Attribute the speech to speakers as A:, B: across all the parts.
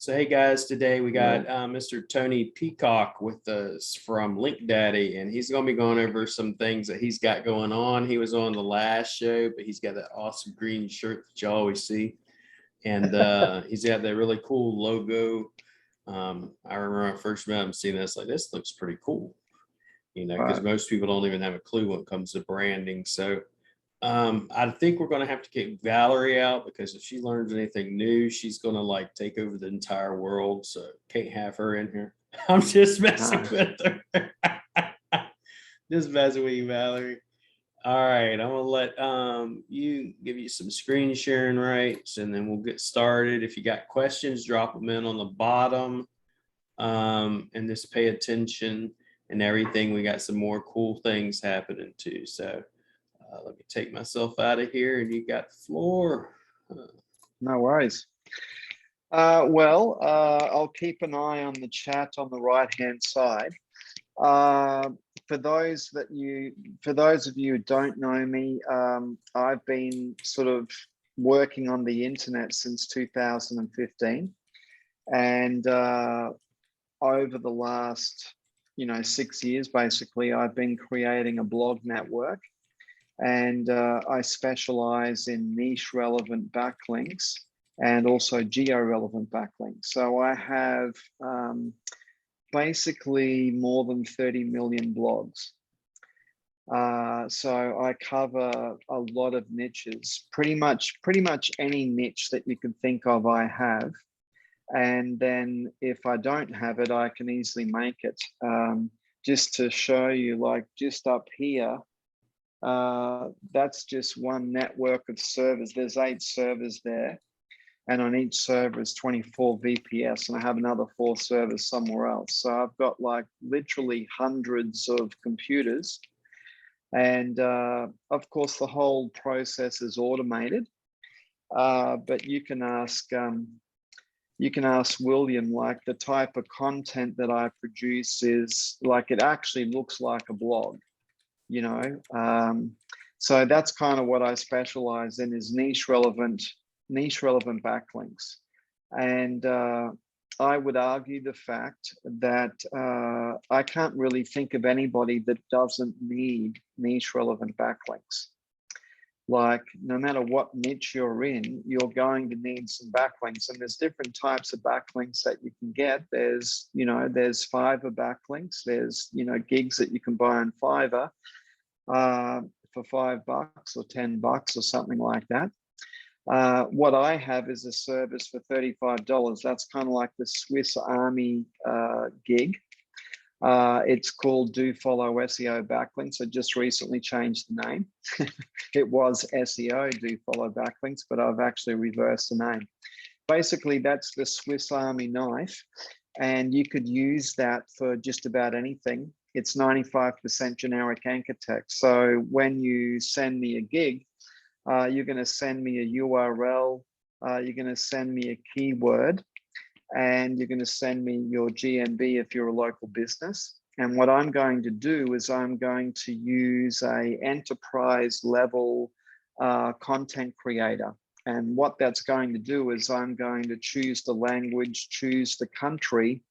A: So hey guys, today we got Mr. Tony Peacock with us from Link Daddy, and he's going to be going over some things that he's got going on. He was on the last show, but he's got that awesome green shirt that you always see, and he's got that really cool logo. I remember when I first met him, seeing this, like, this looks pretty cool, you know, because most people don't even have a clue when it comes to branding. So I think we're going to have to get Valerie out, because if she learns anything new, she's going to like take over the entire world. So can't have her in here. I'm just messing with her. Just messing with you, Valerie. All right, I'm gonna let you give you some screen sharing rights, and then we'll get started. If you got questions, drop them in on the bottom, and just pay attention and everything. We got some more cool things happening too. So let me take myself out of here, and you got the floor.
B: No worries. I'll keep an eye on the chat on the right-hand side. For those of you who don't know me, I've been sort of working on the internet since 2015, and over the last 6 years, basically, I've been creating a blog network, and I specialize in niche relevant backlinks and also geo-relevant backlinks. So I have basically more than 30 million blogs. So I cover a lot of niches, pretty much any niche that you can think of I have. And then if I don't have it, I can easily make it. Just to show you, like just up here, that's just one network of servers. There's 8 servers there, and on each server is 24 VPS, and I have another 4 servers somewhere else. So I've got like literally hundreds of computers, and of course the whole process is automated. But you can ask William, like the type of content that I produce is like, it actually looks like a blog. So that's kind of what I specialize in, is niche relevant backlinks. And I would argue the fact that I can't really think of anybody that doesn't need niche relevant backlinks. Like, no matter what niche you're in, you're going to need some backlinks, and there's different types of backlinks that you can get. There's Fiverr backlinks, there's gigs that you can buy on Fiverr for $5 or $10 or something like that. What I have is a service for $35. That's kind of like the Swiss Army gig. It's called Do Follow SEO Backlinks. I just recently changed the name. It was SEO Do Follow Backlinks, but I've actually reversed the name. Basically, that's the Swiss Army knife, and you could use that for just about anything. It's 95% generic anchor text. So when you send me a gig, you're going to send me a URL, you're going to send me a keyword, and you're going to send me your GMB if you're a local business. And what I'm going to do is I'm going to use a enterprise level content creator. And what that's going to do is I'm going to choose the language, choose the country,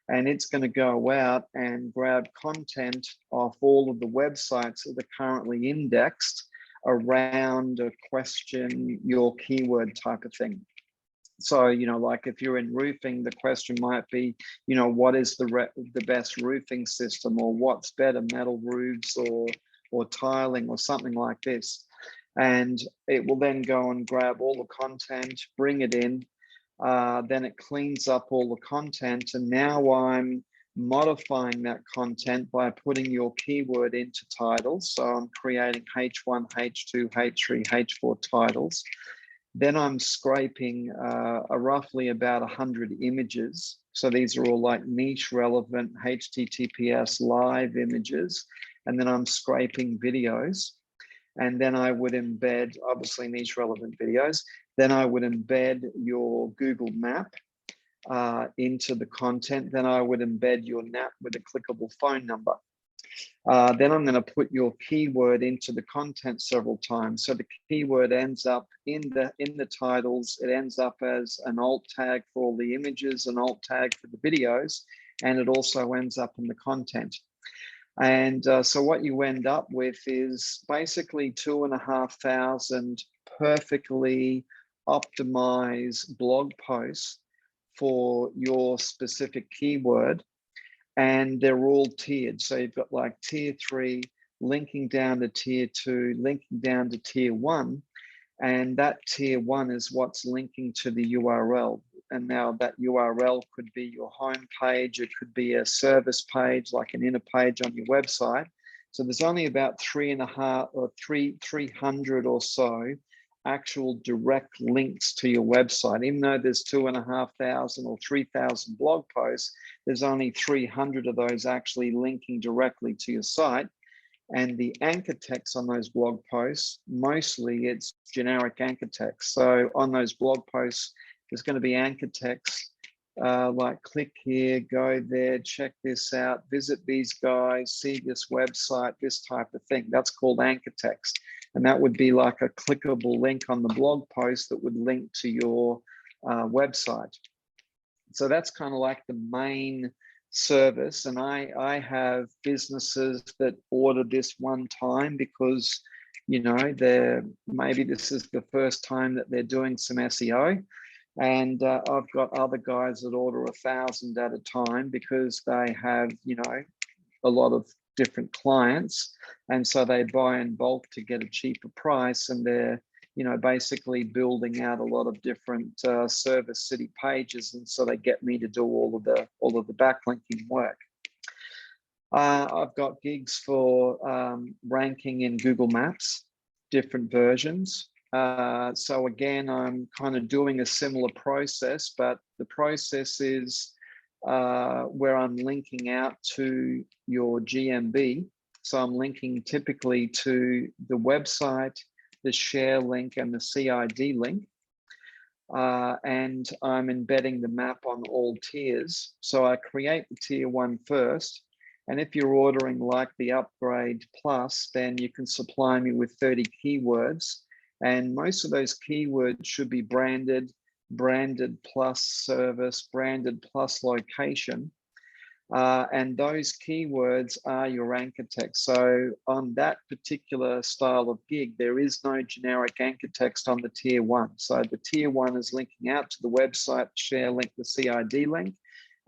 B: and it's going to go out and grab content off all of the websites that are currently indexed around a question, your keyword type of thing. So, like if you're in roofing, the question might be, what is the best roofing system, or what's better, metal roofs or tiling or something like this. And it will then go and grab all the content, bring it in, then it cleans up all the content. And now I'm modifying that content by putting your keyword into titles. So I'm creating H1, H2, H3, H4 titles. Then I'm scraping roughly about 100 images. So these are all like niche relevant HTTPS live images. And then I'm scraping videos. And then I would embed, obviously, niche relevant videos. Then I would embed your Google map into the content. Then I would embed your NAP with a clickable phone number. Then I'm going to put your keyword into the content several times. So the keyword ends up in the titles. It ends up as an alt tag for all the images, an alt tag for the videos, and it also ends up in the content. And so what you end up with is basically 2,500 perfectly optimized blog posts for your specific keyword. And they're all tiered. So you've got like tier 3, linking down to tier 2, linking down to tier 1. And that tier 1 is what's linking to the URL. And now that URL could be your home page, it could be a service page, like an inner page on your website. So there's only about 300 or so actual direct links to your website. Even though there's 2,500 or 3,000 blog posts, there's only 300 of those actually linking directly to your site. And the anchor text on those blog posts, mostly it's generic anchor text. So on those blog posts, there's going to be anchor text like click here, go there, check this out, visit these guys, see this website, this type of thing. That's called anchor text. And that would be like a clickable link on the blog post that would link to your website. So that's kind of like the main service. And I have businesses that order this one time because, you know, maybe this is the first time that they're doing some SEO. And I've got other guys that order 1,000 at a time because they have, you know, a lot of different clients. And so they buy in bulk to get a cheaper price. And they're, you know, basically building out a lot of different service city pages. And so they get me to do all of the backlinking work. I've got gigs for ranking in Google Maps, different versions. So again, I'm kind of doing a similar process, but the process is where I'm linking out to your GMB. So I'm linking typically to the website, the share link, and the CID link. And I'm embedding the map on all tiers. So I create the tier 1 first. And if you're ordering like the upgrade plus, then you can supply me with 30 keywords. And most of those keywords should be branded, branded plus service, branded plus location. And those keywords are your anchor text. So on that particular style of gig, there is no generic anchor text on the tier 1. So the tier 1 is linking out to the website, share link, the CID link,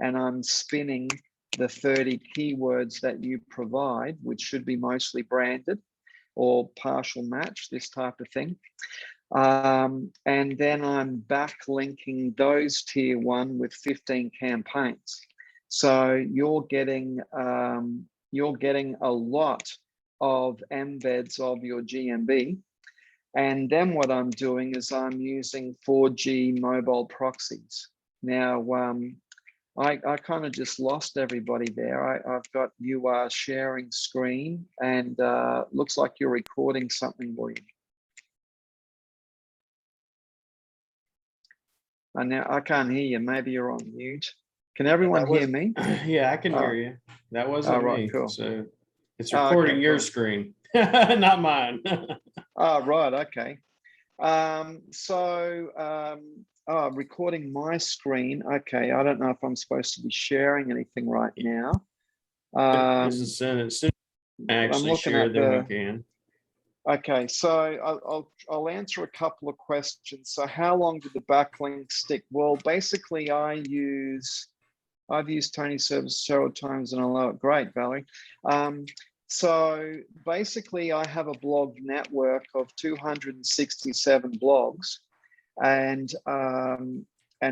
B: and I'm spinning the 30 keywords that you provide, which should be mostly branded or partial match, this type of thing. And then I'm backlinking those tier 1 with 15 campaigns. So you're getting a lot of embeds of your GMB. And then what I'm doing is I'm using 4G mobile proxies. Now, I kind of just lost everybody there. I've got you are sharing screen, and looks like you're recording something, William. And now I can't hear you. Maybe you're on mute. Can everyone hear me?
A: Yeah, I can hear you. That wasn't
B: right,
A: me.
B: cool.
A: So it's recording your
B: cool.
A: screen, not mine.
B: Right, okay. Recording my screen. Okay, I don't know if I'm supposed to be sharing anything right now.
A: This is soon. Actually, share then we can.
B: Okay, so I'll answer a couple of questions. So how long did the backlink stick? Well, basically I've used Tony's service several times and I love it. Great, Valerie. So basically I have a blog network of 267 blogs, and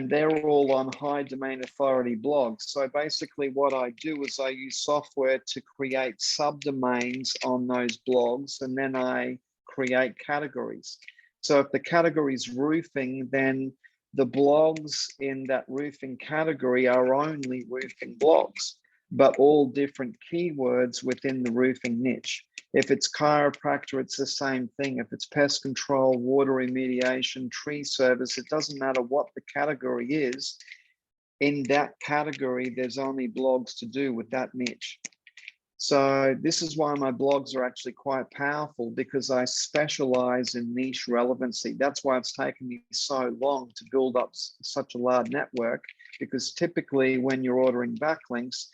B: they're all on high domain authority blogs. So basically what I do is I use software to create subdomains on those blogs, and then I create categories. So if the category is roofing, then the blogs in that roofing category are only roofing blogs, but all different keywords within the roofing niche. If it's chiropractor, it's the same thing. If it's pest control, water remediation, tree service, it doesn't matter what the category is. In that category, there's only blogs to do with that niche. So this is why my blogs are actually quite powerful, because I specialize in niche relevancy. That's why it's taken me so long to build up such a large network, because typically when you're ordering backlinks,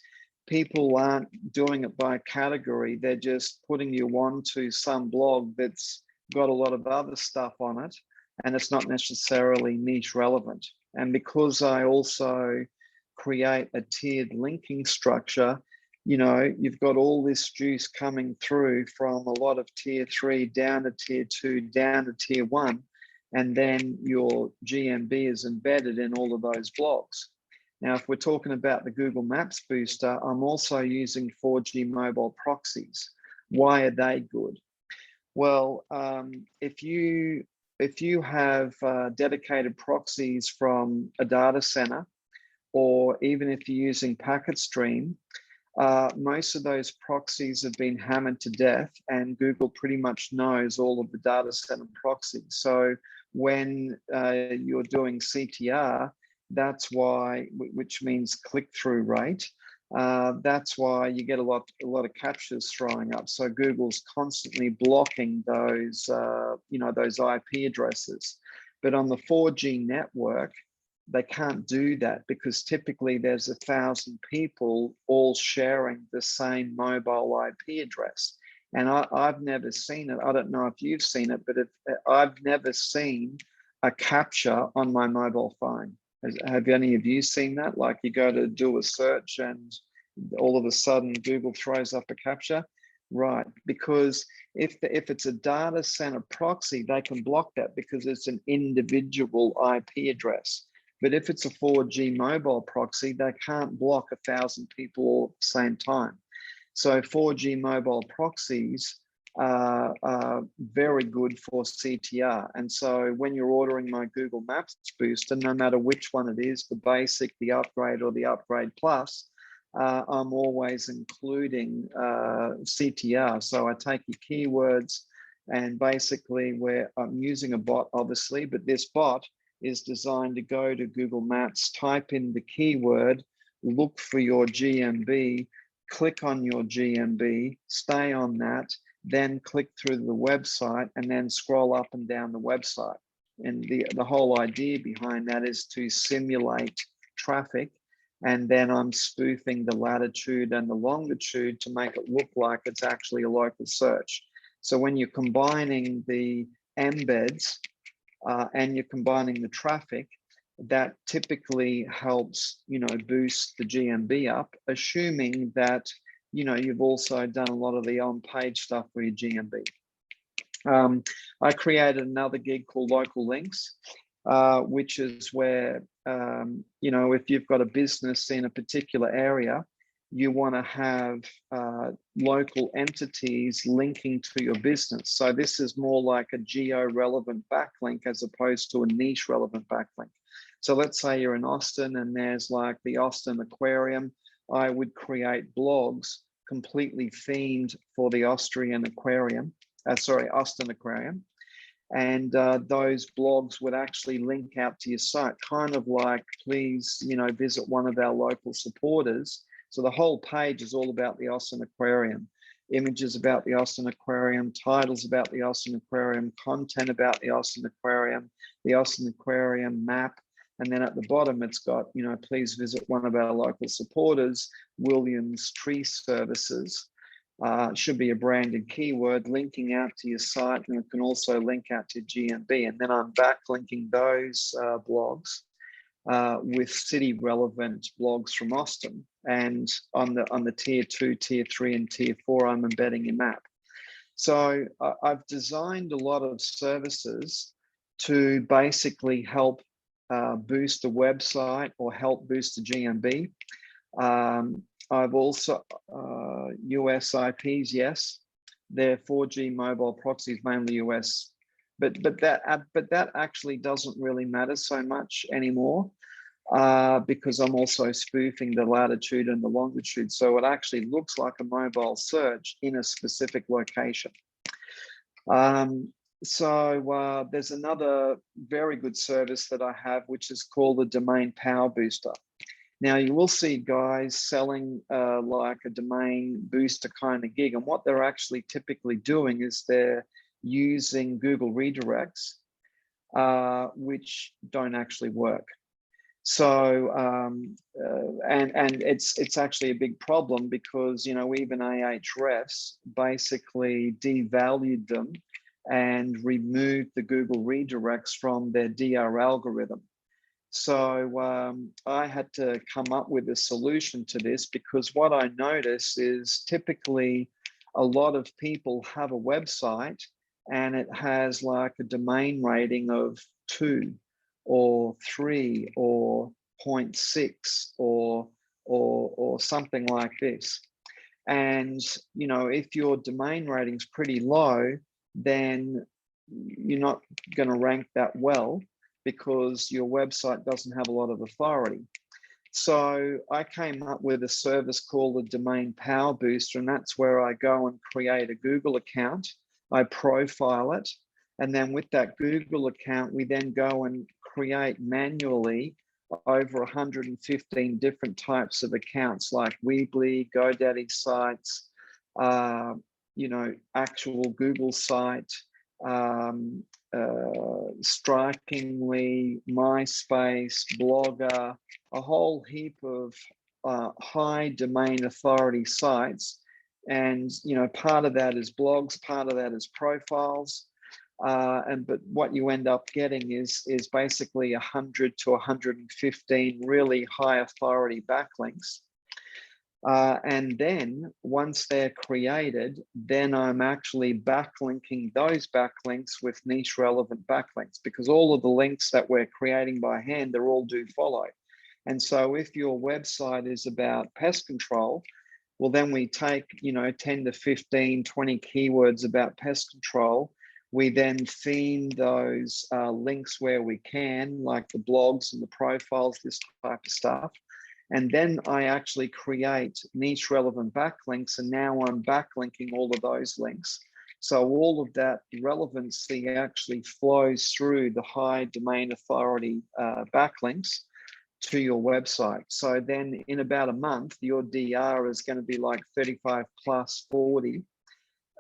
B: people aren't doing it by category. They're just putting you onto some blog that's got a lot of other stuff on it, and it's not necessarily niche relevant. And because I also create a tiered linking structure, you know, you've got all this juice coming through from a lot of tier 3 down to tier 2 down to tier 1, and then your GMB is embedded in all of those blogs. Now, if we're talking about the Google Maps booster, I'm also using 4G mobile proxies. Why are they good? Well, if you have dedicated proxies from a data center, or even if you're using packet stream, most of those proxies have been hammered to death, and Google pretty much knows all of the data center proxies. So when you're doing CTR, that's why, which means click-through rate, that's why you get a lot of captures throwing up. So Google's constantly blocking those, those IP addresses. But on the 4G network, they can't do that, because typically there's 1,000 people all sharing the same mobile IP address. And I've never seen it. I don't know if you've seen it, but I've never seen a capture on my mobile phone. Have any of you seen that? Like, you go to do a search and all of a sudden Google throws up a capture? Right, because if it's a data center proxy, they can block that because it's an individual IP address. But if it's a 4G mobile proxy, they can't block 1,000 people all at the same time. So 4G mobile proxies are very good for CTR. And so when you're ordering my Google Maps booster, no matter which one it is, the basic, the upgrade, or the upgrade plus, I'm always including CTR. So I take your keywords, and basically where I'm using a bot, obviously, but this bot is designed to go to Google Maps, type in the keyword, look for your GMB, click on your GMB, stay on that, then click through the website, and then scroll up and down the website. And the whole idea behind that is to simulate traffic, and then I'm spoofing the latitude and the longitude to make it look like it's actually a local search. So when you're combining the embeds and you're combining the traffic, that typically helps, boost the GMB up, assuming that, you've also done a lot of the on-page stuff for your GMB. I created another gig called Local Links, which is where, if you've got a business in a particular area, you want to have local entities linking to your business. So this is more like a geo-relevant backlink as opposed to a niche relevant backlink. So let's say you're in Austin and there's like the Austin Aquarium. I would create blogs completely themed for the Austin Aquarium. And those blogs would actually link out to your site, kind of like, please, visit one of our local supporters. So the whole page is all about the Austin Aquarium, images about the Austin Aquarium, titles about the Austin Aquarium, content about the Austin Aquarium map. And then at the bottom, it's got, please visit one of our local supporters, Williams Tree Services. Should be a branded keyword linking out to your site, and it can also link out to GMB. And then I'm backlinking those blogs with city relevant blogs from Austin. And on the tier 2, tier 3, and tier 4, I'm embedding a map. So I've designed a lot of services to basically help boost the website or help boost the GMB. I've also US IPs, yes, they're 4G mobile proxies, mainly US, but that actually doesn't really matter so much anymore because I'm also spoofing the latitude and the longitude, so it actually looks like a mobile search in a specific location. So there's another very good service that I have, which is called the Domain Power Booster. Now you will see guys selling like a domain booster kind of gig, and what they're actually typically doing is they're using Google redirects, which don't actually work. So and it's actually a big problem, because even Ahrefs basically devalued them and removed the Google redirects from their DR algorithm. So I had to come up with a solution to this, because what I notice is typically a lot of people have a website and it has like a domain rating of 2 or 3 or 0.6 or something like this. And if your domain rating's pretty low, then you're not going to rank that well, because your website doesn't have a lot of authority. So I came up with a service called the Domain Power Booster, and that's where I go and create a Google account. I profile it, and then with that Google account, we then go and create manually over 115 different types of accounts, like Weebly, GoDaddy sites, actual Google site, Strikingly, MySpace, Blogger, a whole heap of high domain authority sites. And part of that is blogs, part of that is profiles. But what you end up getting is basically 100 to 115 really high authority backlinks. And then once they're created, then I'm actually backlinking those backlinks with niche relevant backlinks, because all of the links that we're creating by hand, they're all do follow. And so if your website is about pest control, well, then we take 10 to 15, 20 keywords about pest control. We then theme those links where we can, like the blogs and the profiles, this type of stuff. And then I actually create niche relevant backlinks, and now I'm backlinking all of those links. So all of that relevancy actually flows through the high domain authority backlinks to your website. So then in about a month, your DR is going to be like 35 plus 40,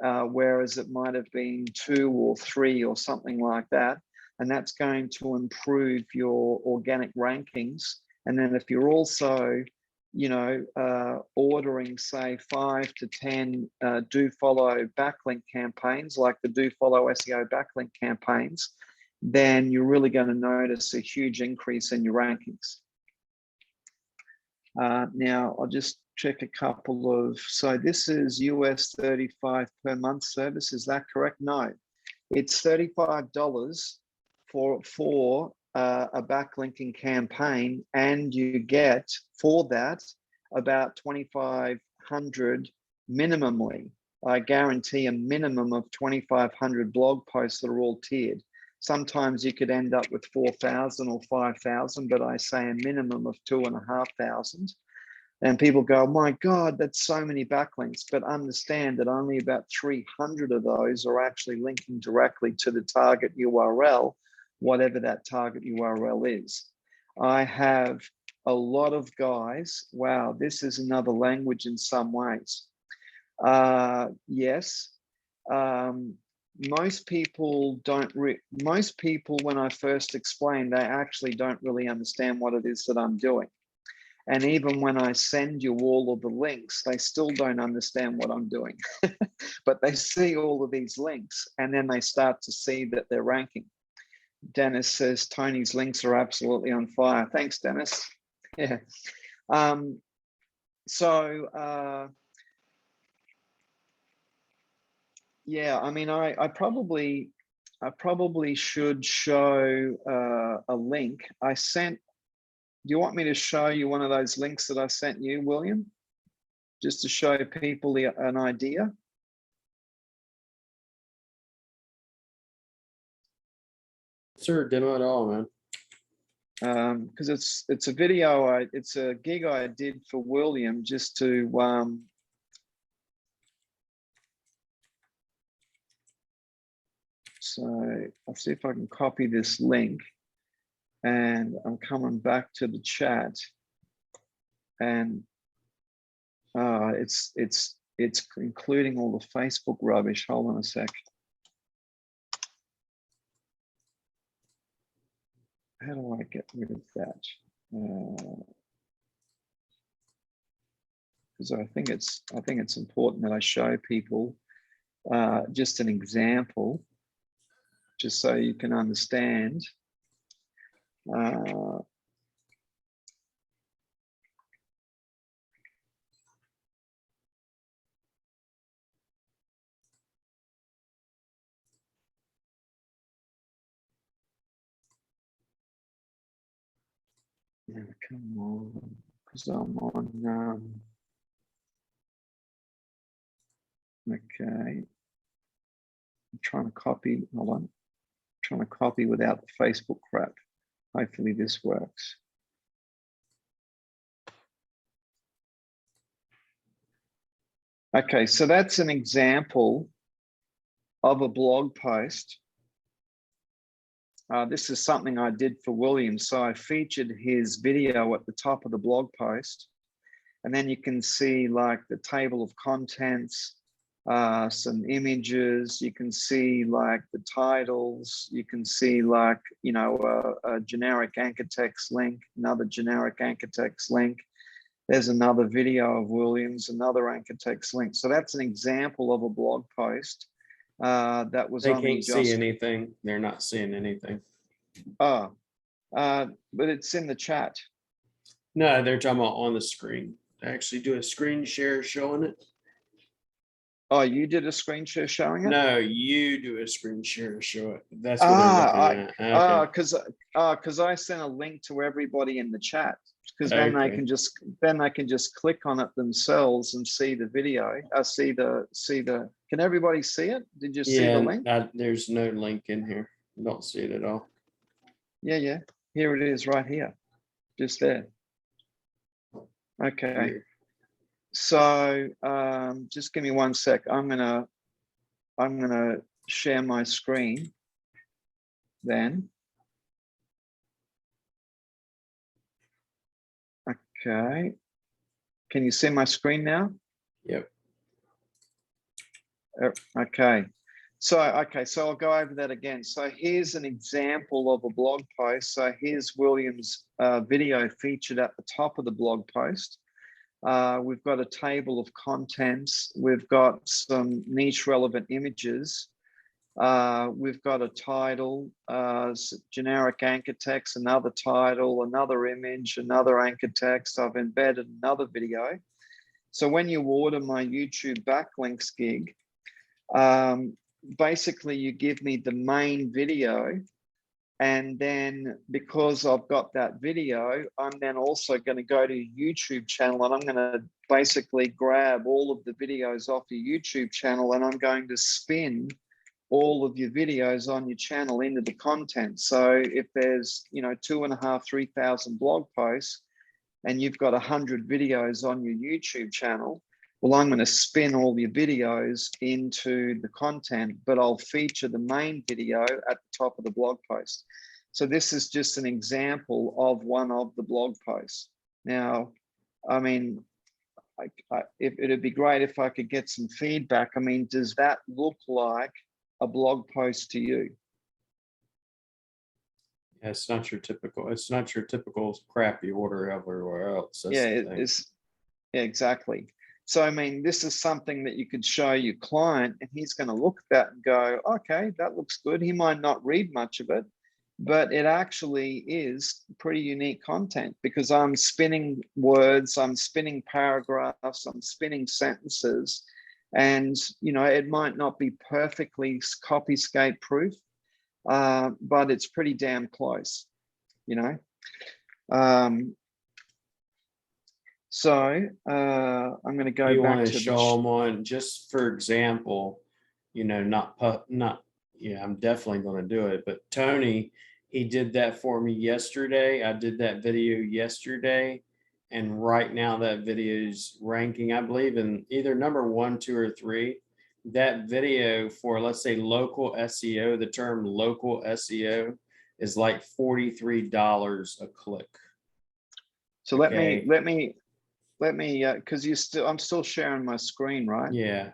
B: whereas it might have been 2 or 3 or something like that. And that's going to improve your organic rankings. And then if you're also, ordering, say, 5 to 10 do follow backlink campaigns, like the do follow SEO backlink campaigns, then you're really going to notice a huge increase in your rankings. Now I'll just check a couple of, so this is US 35 per month service. Is that correct? No, it's $35 for a backlinking campaign, and you get for that about 2,500 minimally. I guarantee a minimum of 2,500 blog posts that are all tiered. Sometimes you could end up with 4,000 or 5,000, but I say a minimum of 2,500. And people go, oh my God, that's so many backlinks. But understand that only about 300 of those are actually linking directly to the target URL, whatever that target URL is. I have a lot of guys, wow, this is another language in some ways. Yes, most people when I first explain, they actually don't really understand what it is that I'm doing. And even when I send you all of the links, they still don't understand what I'm doing. But they see all of these links, and then they start to see that they're ranking. Dennis says Tony's links are absolutely on fire. Thanks, Dennis. Yeah. Yeah, I mean, I probably should show a link I sent. Do you want me to show you one of those links that I sent you, William? Just to show people an idea?
A: Sure, demo it all, man.
B: Because it's a video, it's a gig I did for William just to so I'll see if I can copy this link, and I'm coming back to the chat. and it's including all the Facebook rubbish. Hold on a sec. How do I get rid of that? Because I think it's important that I show people just an example, just so you can understand. Yeah, come on, because I'm on. Okay, I'm trying to copy. Hold on, I'm trying to copy without the Facebook crap. Hopefully this works. Okay, so that's an example of a blog post. This is something I did for William. So I featured his video at the top of the blog post. And then you can see like the table of contents, some images, you can see like the titles, you can see like, you know, a generic anchor text link, another generic anchor text link. There's another video of Williams, another anchor text link. So that's an example of a blog post that was
A: They
B: only
A: can't
B: just.
A: see anything. They're not seeing anything.
B: Oh, but it's in the chat.
A: No, they're talking about on the screen. Actually do a screen share showing it.
B: Oh, you did a screen share showing it?
A: No, you do a screen share show it. That's what they're looking at. Okay.
B: Because I sent a link to everybody in the chat, because then
A: Okay.
B: they can just click on it themselves and see the video. See the. Can everybody see it? Did you see the link?
A: There's no link in here. I don't see it at all.
B: Yeah. Here it is, right here, just there. Okay.
A: Weird.
B: So just give me 1 sec. I'm gonna share my screen then. Okay. Can you see my screen now?
A: Yep.
B: Okay. So I'll go over that again. So here's an example of a blog post. So here's William's video featured at the top of the blog post. We've got a table of contents. We've got some niche relevant images. We've got a title, generic anchor text, another title, another image, another anchor text. I've embedded another video. So when you order my YouTube backlinks gig, basically you give me the main video. And then because I've got that video, I'm then also going to go to your YouTube channel, and I'm going to basically grab all of the videos off your YouTube channel, and I'm going to spin all of your videos on your channel into the content. So if there's, 2,500, 3,000 blog posts and you've got 100 videos on your YouTube channel, well, I'm going to spin all your videos into the content, but I'll feature the main video at the top of the blog post. So this is just an example of one of the blog posts. Now, I mean, it'd be great if I could get some feedback. I mean, does that look like a blog post to you?
A: Yeah, it's not your typical crap you order everywhere else.
B: That's yeah, exactly. So, I mean, this is something that you could show your client, and he's going to look at that and go, okay, that looks good. He might not read much of it, but it actually is pretty unique content, because I'm spinning words, I'm spinning paragraphs, I'm spinning sentences. And, it might not be perfectly copyscape proof, but it's pretty damn close, So I'm going to go back to
A: show them on, just for example, I'm definitely going to do it. But Tony, he did that for me yesterday. I did that video yesterday. And right now that video is ranking, I believe, in either number 1, 2, or 3. That video for, let's say, local SEO, the term local SEO is like $43 a click.
B: So let me let me, because I'm still sharing my screen, right?
A: Yeah.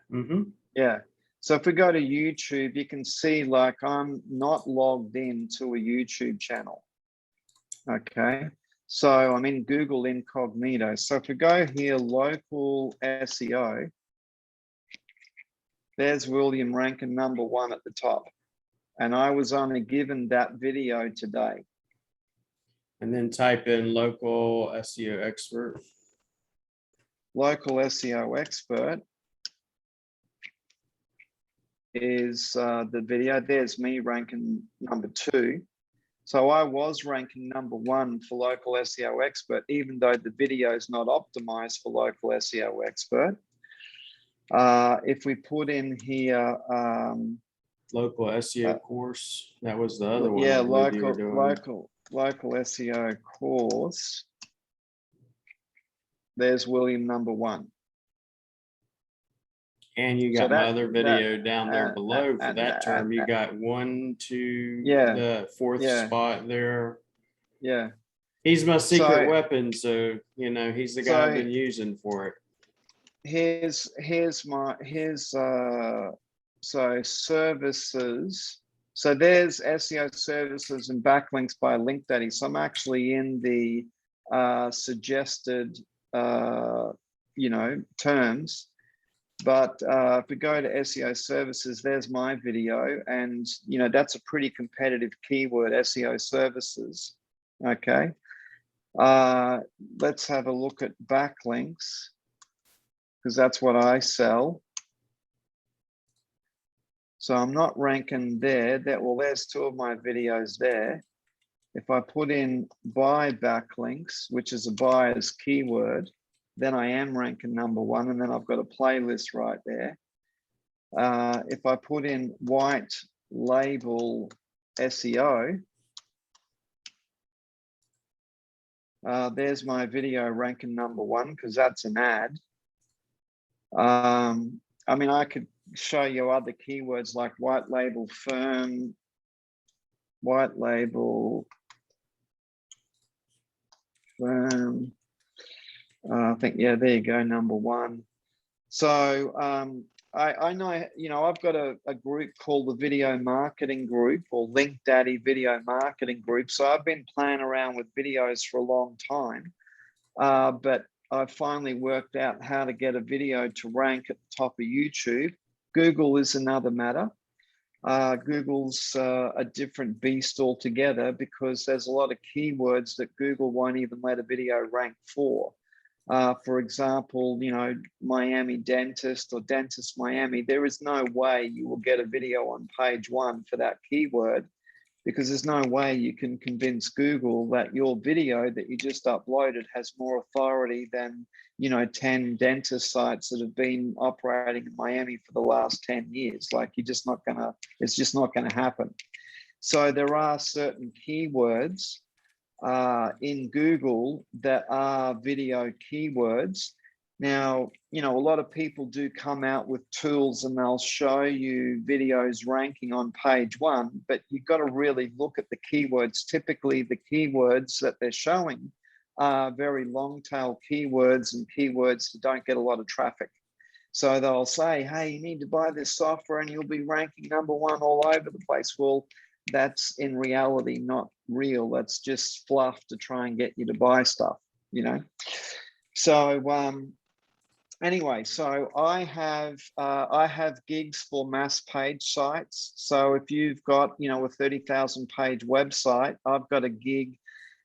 B: Yeah. So if we go to YouTube, you can see like I'm not logged in to a YouTube channel. Okay. So I'm in Google Incognito. So if we go here, local SEO, there's William ranking #1 at the top. And I was only given that video today.
A: And then type in local SEO expert.
B: Local SEO expert is the video. There's me ranking #2. So I was ranking #1 for local SEO expert, even though the video is not optimized for local SEO expert. If we put in here,
A: Local SEO course, that was the other one.
B: yeah,
A: I believe you were doing.
B: local SEO course. There's William #1.
A: And you got my other video down there below for that term. You got 1, 2, the fourth spot there.
B: Yeah.
A: He's my secret weapon. So, you know, he's the guy I've been using for it.
B: So services. So there's SEO services and backlinks by LinkDaddy. So I'm actually in the suggested, terms. But if we go to SEO services, there's my video, and that's a pretty competitive keyword, SEO services. Okay, let's have a look at backlinks, because that's what I sell. So I'm not ranking there. There's 2 of my videos there. If I put in buy backlinks, which is a buyer's keyword, then I am ranking #1, and then I've got a playlist right there. If I put in white label SEO, there's my video ranking #1, because that's an ad. I mean, I could show you other keywords like white label firm, white label firm. I think, yeah, there you go, #1. So I know, I've got a group called the Video Marketing Group, or LinkDaddy Video Marketing Group. So I've been playing around with videos for a long time, but I finally worked out how to get a video to rank at the top of YouTube. Google is another matter. Google's a different beast altogether, because there's a lot of keywords that Google won't even let a video rank for. For example, Miami dentist or dentist Miami, there is no way you will get a video on page 1 for that keyword, because there's no way you can convince Google that your video that you just uploaded has more authority than 10 dentist sites that have been operating in Miami for the last 10 years. Like, it's just not gonna happen. So there are certain keywords in Google that are video keywords. Now, a lot of people do come out with tools and they'll show you videos ranking on page 1, but you've got to really look at the keywords. Typically, the keywords that they're showing are very long tail keywords and keywords that don't get a lot of traffic. So they'll say, hey, you need to buy this software and you'll be ranking #1 all over the place. Well, that's in reality not real. That's just fluff to try and get you to buy stuff, So anyway, so I have gigs for mass page sites. So if you've got a 30,000 page website, I've got a gig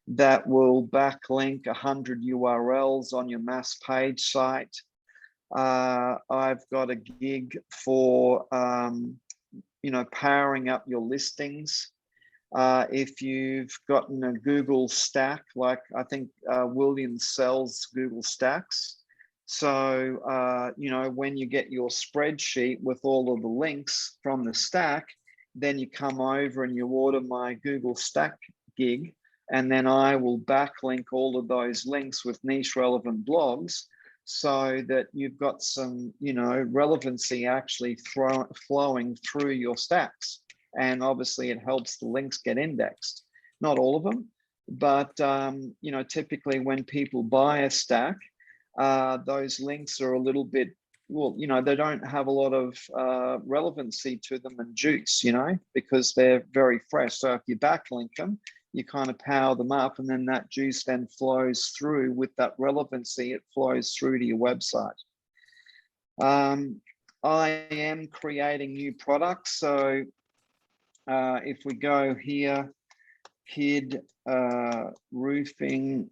B: that will backlink 100 URLs on your mass page site. I've got a gig for powering up your listings. If you've gotten a Google stack, like I think William sells Google stacks. So, when you get your spreadsheet with all of the links from the stack, then you come over and you order my Google stack gig, and then I will backlink all of those links with niche relevant blogs, so that you've got some, relevancy actually flowing through your stacks. And obviously it helps the links get indexed. Not all of them, but, typically when people buy a stack, those links are a little bit, well, you know, they don't have a lot of relevancy to them and juice, you know, because they're very fresh. So if you backlink them, you kind of power them up, and then that juice then flows through with that relevancy. It flows through to your website. I am creating new products. So if we go here, kid roofing.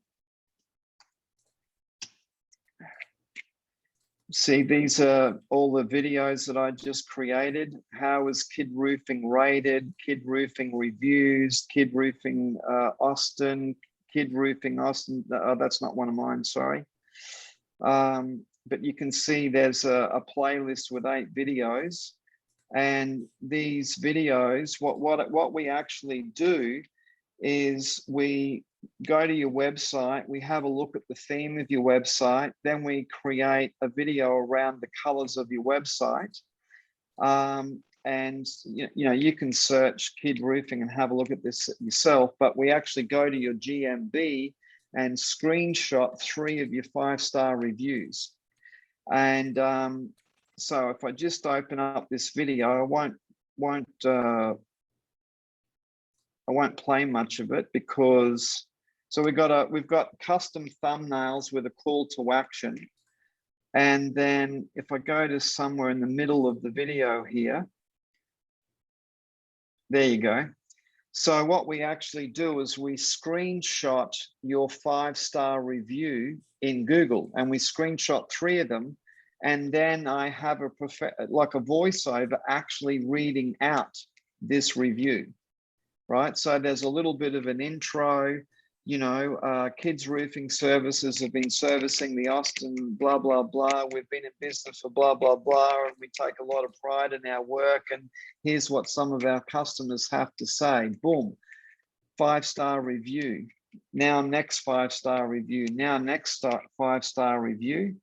B: See, these are all the videos that I just created. How is kid roofing rated? Kid roofing reviews, kid roofing Austin, kid roofing Austin. That's not one of mine, sorry. But you can see there's a playlist with 8 videos. And these videos, what we actually do is we go to your website, we have a look at the theme of your website, then we create a video around the colors of your website. And you know, you can search kid roofing and have a look at this yourself, but we actually go to your GMB and screenshot 3 of your 5-star reviews. And so if I just open up this video, I won't play much of it, because so we've got custom thumbnails with a call to action. And then if I go to somewhere in the middle of the video here, there you go. So what we actually do is we screenshot your 5-star review in Google, and we screenshot 3 of them. And then I have like a voiceover actually reading out this review, right? So there's a little bit of an intro, you know, Kids Roofing Services have been servicing the Austin, blah, blah, blah. We've been in business for blah, blah, blah, and we take a lot of pride in our work. And here's what some of our customers have to say. Boom, 5-star review. Now next 5-star review. Now next 5-star review.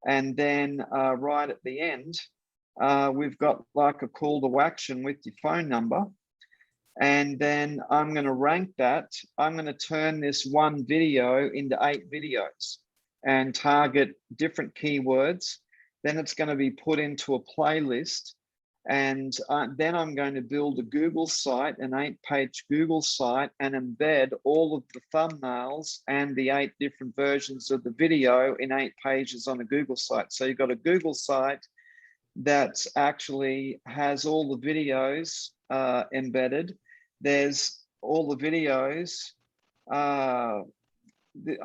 B: And then right at the end, we've got like a call to action with your phone number. And then I'm going to rank that. I'm going to turn this one video into 8 videos and target different keywords. Then it's going to be put into a playlist. And then I'm going to build a Google site, an 8-page Google site, and embed all of the thumbnails and the 8 different versions of the video in 8 pages on a Google site. So you've got a Google site that actually has all the videos embedded. There's all the videos. I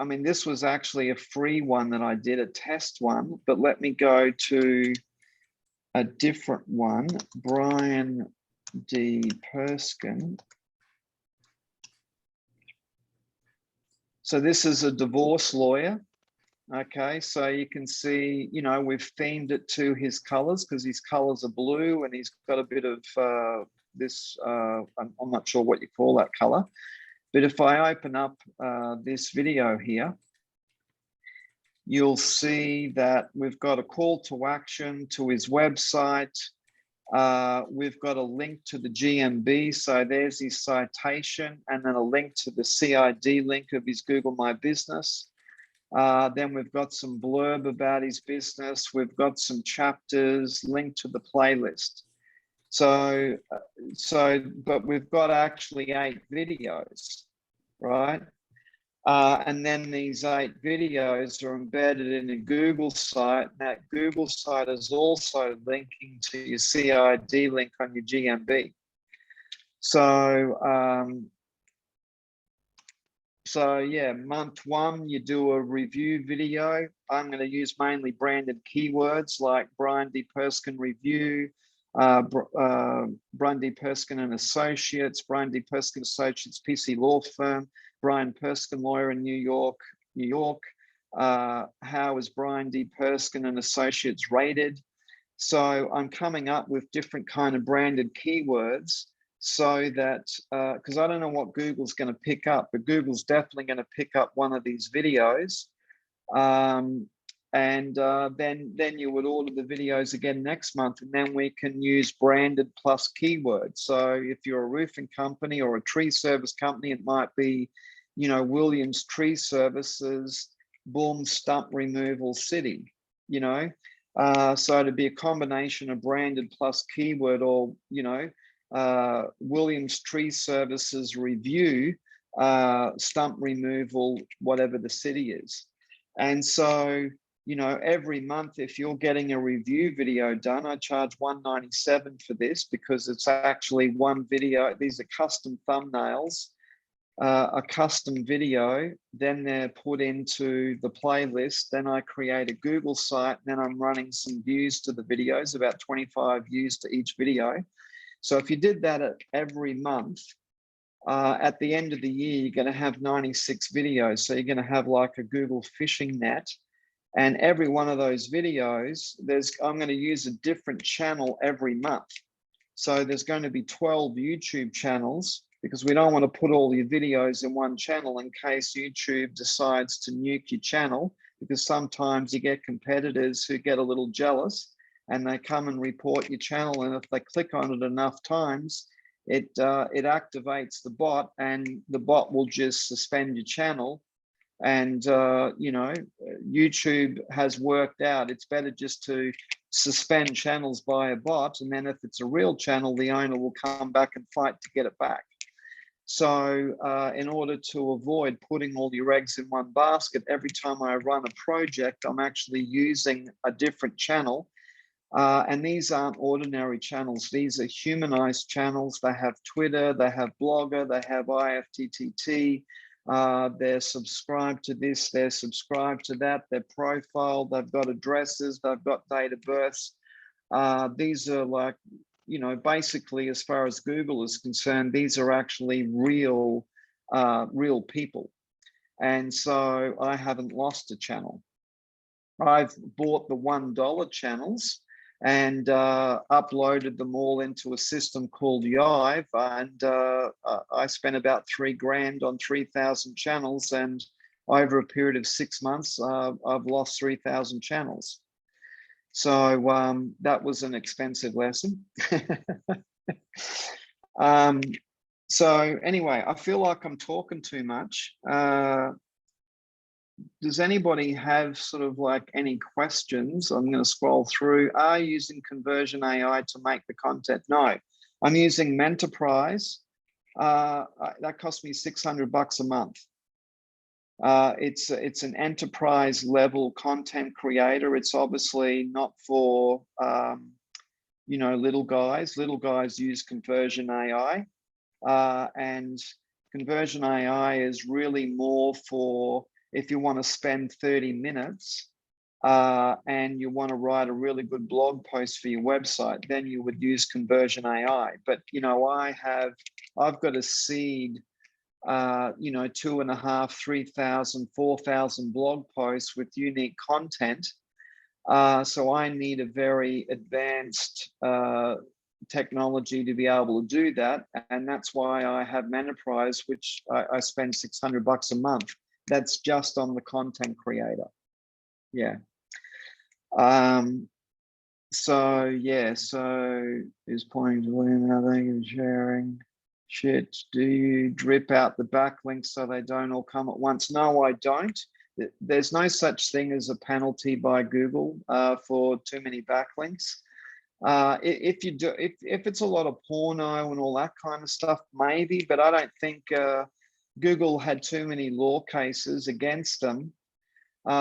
B: mean, this was actually a free one that I did, a test one, but let me go to a different one, Brian D. Perskin. So this is a divorce lawyer. Okay, so you can see, you know, we've themed it to his colors because his colors are blue, and he's got a bit of this, I'm not sure what you call that color. But if I open up this video here, you'll see that we've got a call to action to his website. We've got a link to the GMB. So there's his citation, and then a link to the CID link of his Google My Business. Then we've got some blurb about his business. We've got some chapters linked to the playlist. So, but we've got actually 8 videos, right? And then these 8 videos are embedded in a Google site. That Google site is also linking to your CID link on your GMB. So yeah, month 1, you do a review video. I'm going to use mainly branded keywords like Brian D. Perskin Review, Brian D. Perskin and Associates, Brian D. Perskin Associates PC Law Firm, Brian Perskin Lawyer in New York, New York. How is Brian D. Perskin and Associates rated? So I'm coming up with different kind of branded keywords, so that, because I don't know what Google's going to pick up, but Google's definitely going to pick up one of these videos. Then you would order the videos again next month, and then we can use branded plus keywords. So if you're a roofing company or a tree service company, it might be, you know, Williams Tree Services, boom, stump removal city, you know. So it'd be a combination of branded plus keyword, or, you know, Williams Tree Services review, stump removal, whatever the city is. And so, you know, every month, if you're getting a review video done, I charge $197 for this, because it's actually one video. These are custom thumbnails, a custom video, then they're put into the playlist. Then I create a Google site, and then I'm running some views to the videos, about 25 views to each video. So if you did that every month, at the end of the year, you're going to have 96 videos. So you're going to have like a Google fishing net. And every one of those videos, I'm going to use a different channel every month. So there's going to be 12 YouTube channels, because we don't want to put all your videos in one channel in case YouTube decides to nuke your channel, because sometimes you get competitors who get a little jealous and they come and report your channel. And if they click on it enough times, it activates the bot, and the bot will just suspend your channel. And, you know, YouTube has worked out it's better just to suspend channels by a bot. And then if it's a real channel, the owner will come back and fight to get it back. So in order to avoid putting all your eggs in one basket, every time I run a project, I'm actually using a different channel. And these aren't ordinary channels. These are humanized channels. They have Twitter, they have Blogger, they have IFTTT. They're subscribed to this, they're subscribed to that, their profile, they've got addresses, they've got date of births. These are like, you know, basically, as far as Google is concerned, these are actually real people. And so I haven't lost a channel. I've bought the $1 channels and uploaded them all into a system called Yive, and I spent about $3,000 on 3,000 channels, and over a period of 6 months, I've lost 3,000 channels. So that was an expensive lesson. So anyway, I feel like I'm talking too much. Does anybody have sort of like any questions? I'm going to scroll through. Are you using Conversion AI to make the content? No, I'm using Menterprise. That cost me $600 a month. It's an enterprise level content creator. It's obviously not for you know, little guys. Little guys use Conversion AI, and Conversion AI is really more for if you want to spend 30 minutes and you want to write a really good blog post for your website, then you would use Conversion AI. But, you know, I've got a seed, you know, 2,500, 3,000, 4,000 blog posts with unique content. So I need a very advanced technology to be able to do that. And that's why I have Menterprise, which I spend $600 a month. That's just on the content creator. Yeah. So yeah, so is pointing to William, I think, and sharing shit. Do you drip out the backlinks so they don't all come at once? No, I don't. There's no such thing as a penalty by Google for too many backlinks. If you do, if it's a lot of porno and all that kind of stuff, maybe, but I don't think Google had too many law cases against them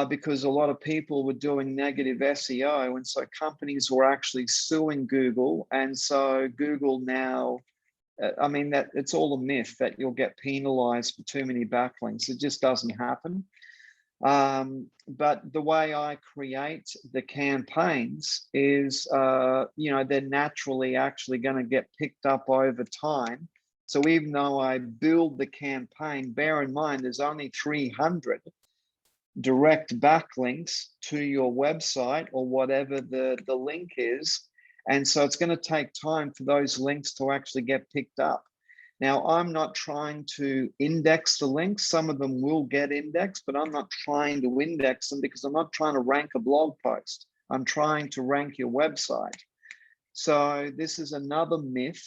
B: because a lot of people were doing negative SEO, and so companies were actually suing Google. And so Google now, I mean, that it's all a myth that you'll get penalized for too many backlinks. It just doesn't happen. But the way I create the campaigns is, you know, they're naturally actually going to get picked up over time. So even though I build the campaign, bear in mind, there's only 300 direct backlinks to your website or whatever the link is. And so it's going to take time for those links to actually get picked up. Now, I'm not trying to index the links. Some of them will get indexed, but I'm not trying to index them because I'm not trying to rank a blog post. I'm trying to rank your website. So this is another myth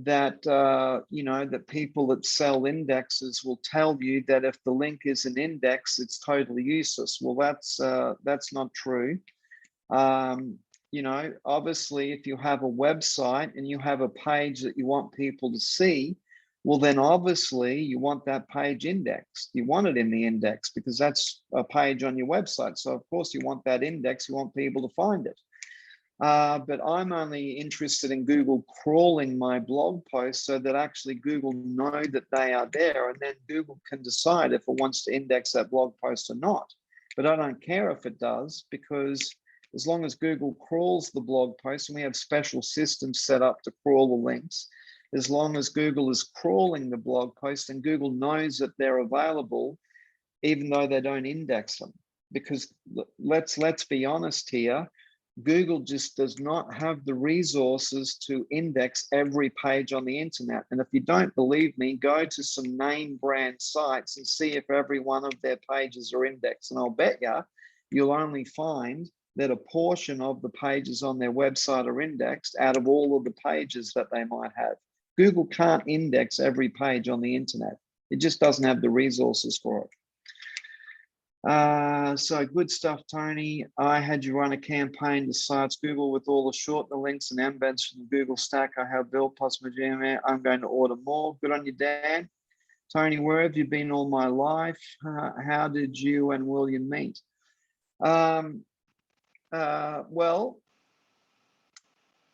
B: that you know, that people that sell indexes will tell you that if the link is an index, it's totally useless. Well, that's not true. You know, obviously, if you have a website and you have a page that you want people to see, well, then obviously you want that page indexed. You want it in the index because that's a page on your website. So of course you want that index, you want people to find it. But I'm only interested in Google crawling my blog posts so that actually Google know that they are there, and then Google can decide if it wants to index that blog post or not. But I don't care if it does, because as long as Google crawls the blog post, and we have special systems set up to crawl the links, as long as Google is crawling the blog post and Google knows that they're available, even though they don't index them. Because let's be honest here, Google just does not have the resources to index every page on the internet. And if you don't believe me, go to some name brand sites and see if every one of their pages are indexed. And I'll bet you'll only find that a portion of the pages on their website are indexed out of all of the pages that they might have. Google can't index every page on the internet. It just doesn't have the resources for it. So good stuff, Tony. I had you run a campaign to sites Google with all the shortener links and embeds from the Google stack I have built plus my GMA. I'm going to order more. Good on you, Dan. Tony, where have you been all my life? How did you and William meet? Well,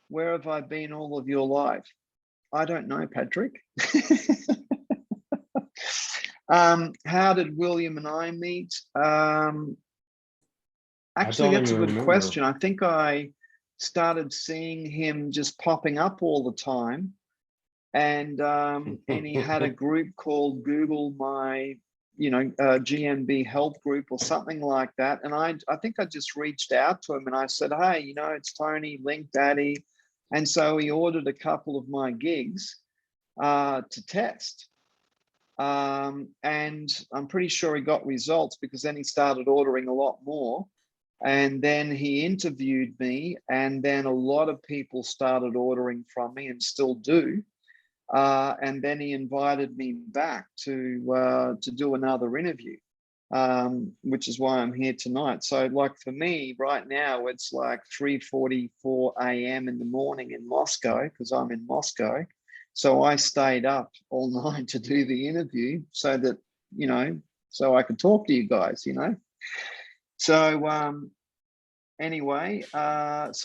B: where have I been all of your life? I don't know, Patrick. How did William and I meet? Actually, that's a good question. I think I started seeing him just popping up all the time. And he had a group called Google My, GMB Health Group or something like that. And I think I just reached out to him and I said, hey, it's Tony, Link Daddy. And so he ordered a couple of my gigs to test. And I'm pretty sure he got results, because then he started ordering a lot more. And then he interviewed me, and then a lot of people started ordering from me and still do. And then he invited me back to do another interview, which is why I'm here tonight. So like for me right now, it's like 3:44 a.m. in the morning in Moscow, because I'm in Moscow. So I stayed up all night to do the interview so that, so I could talk to you guys, So anyway, does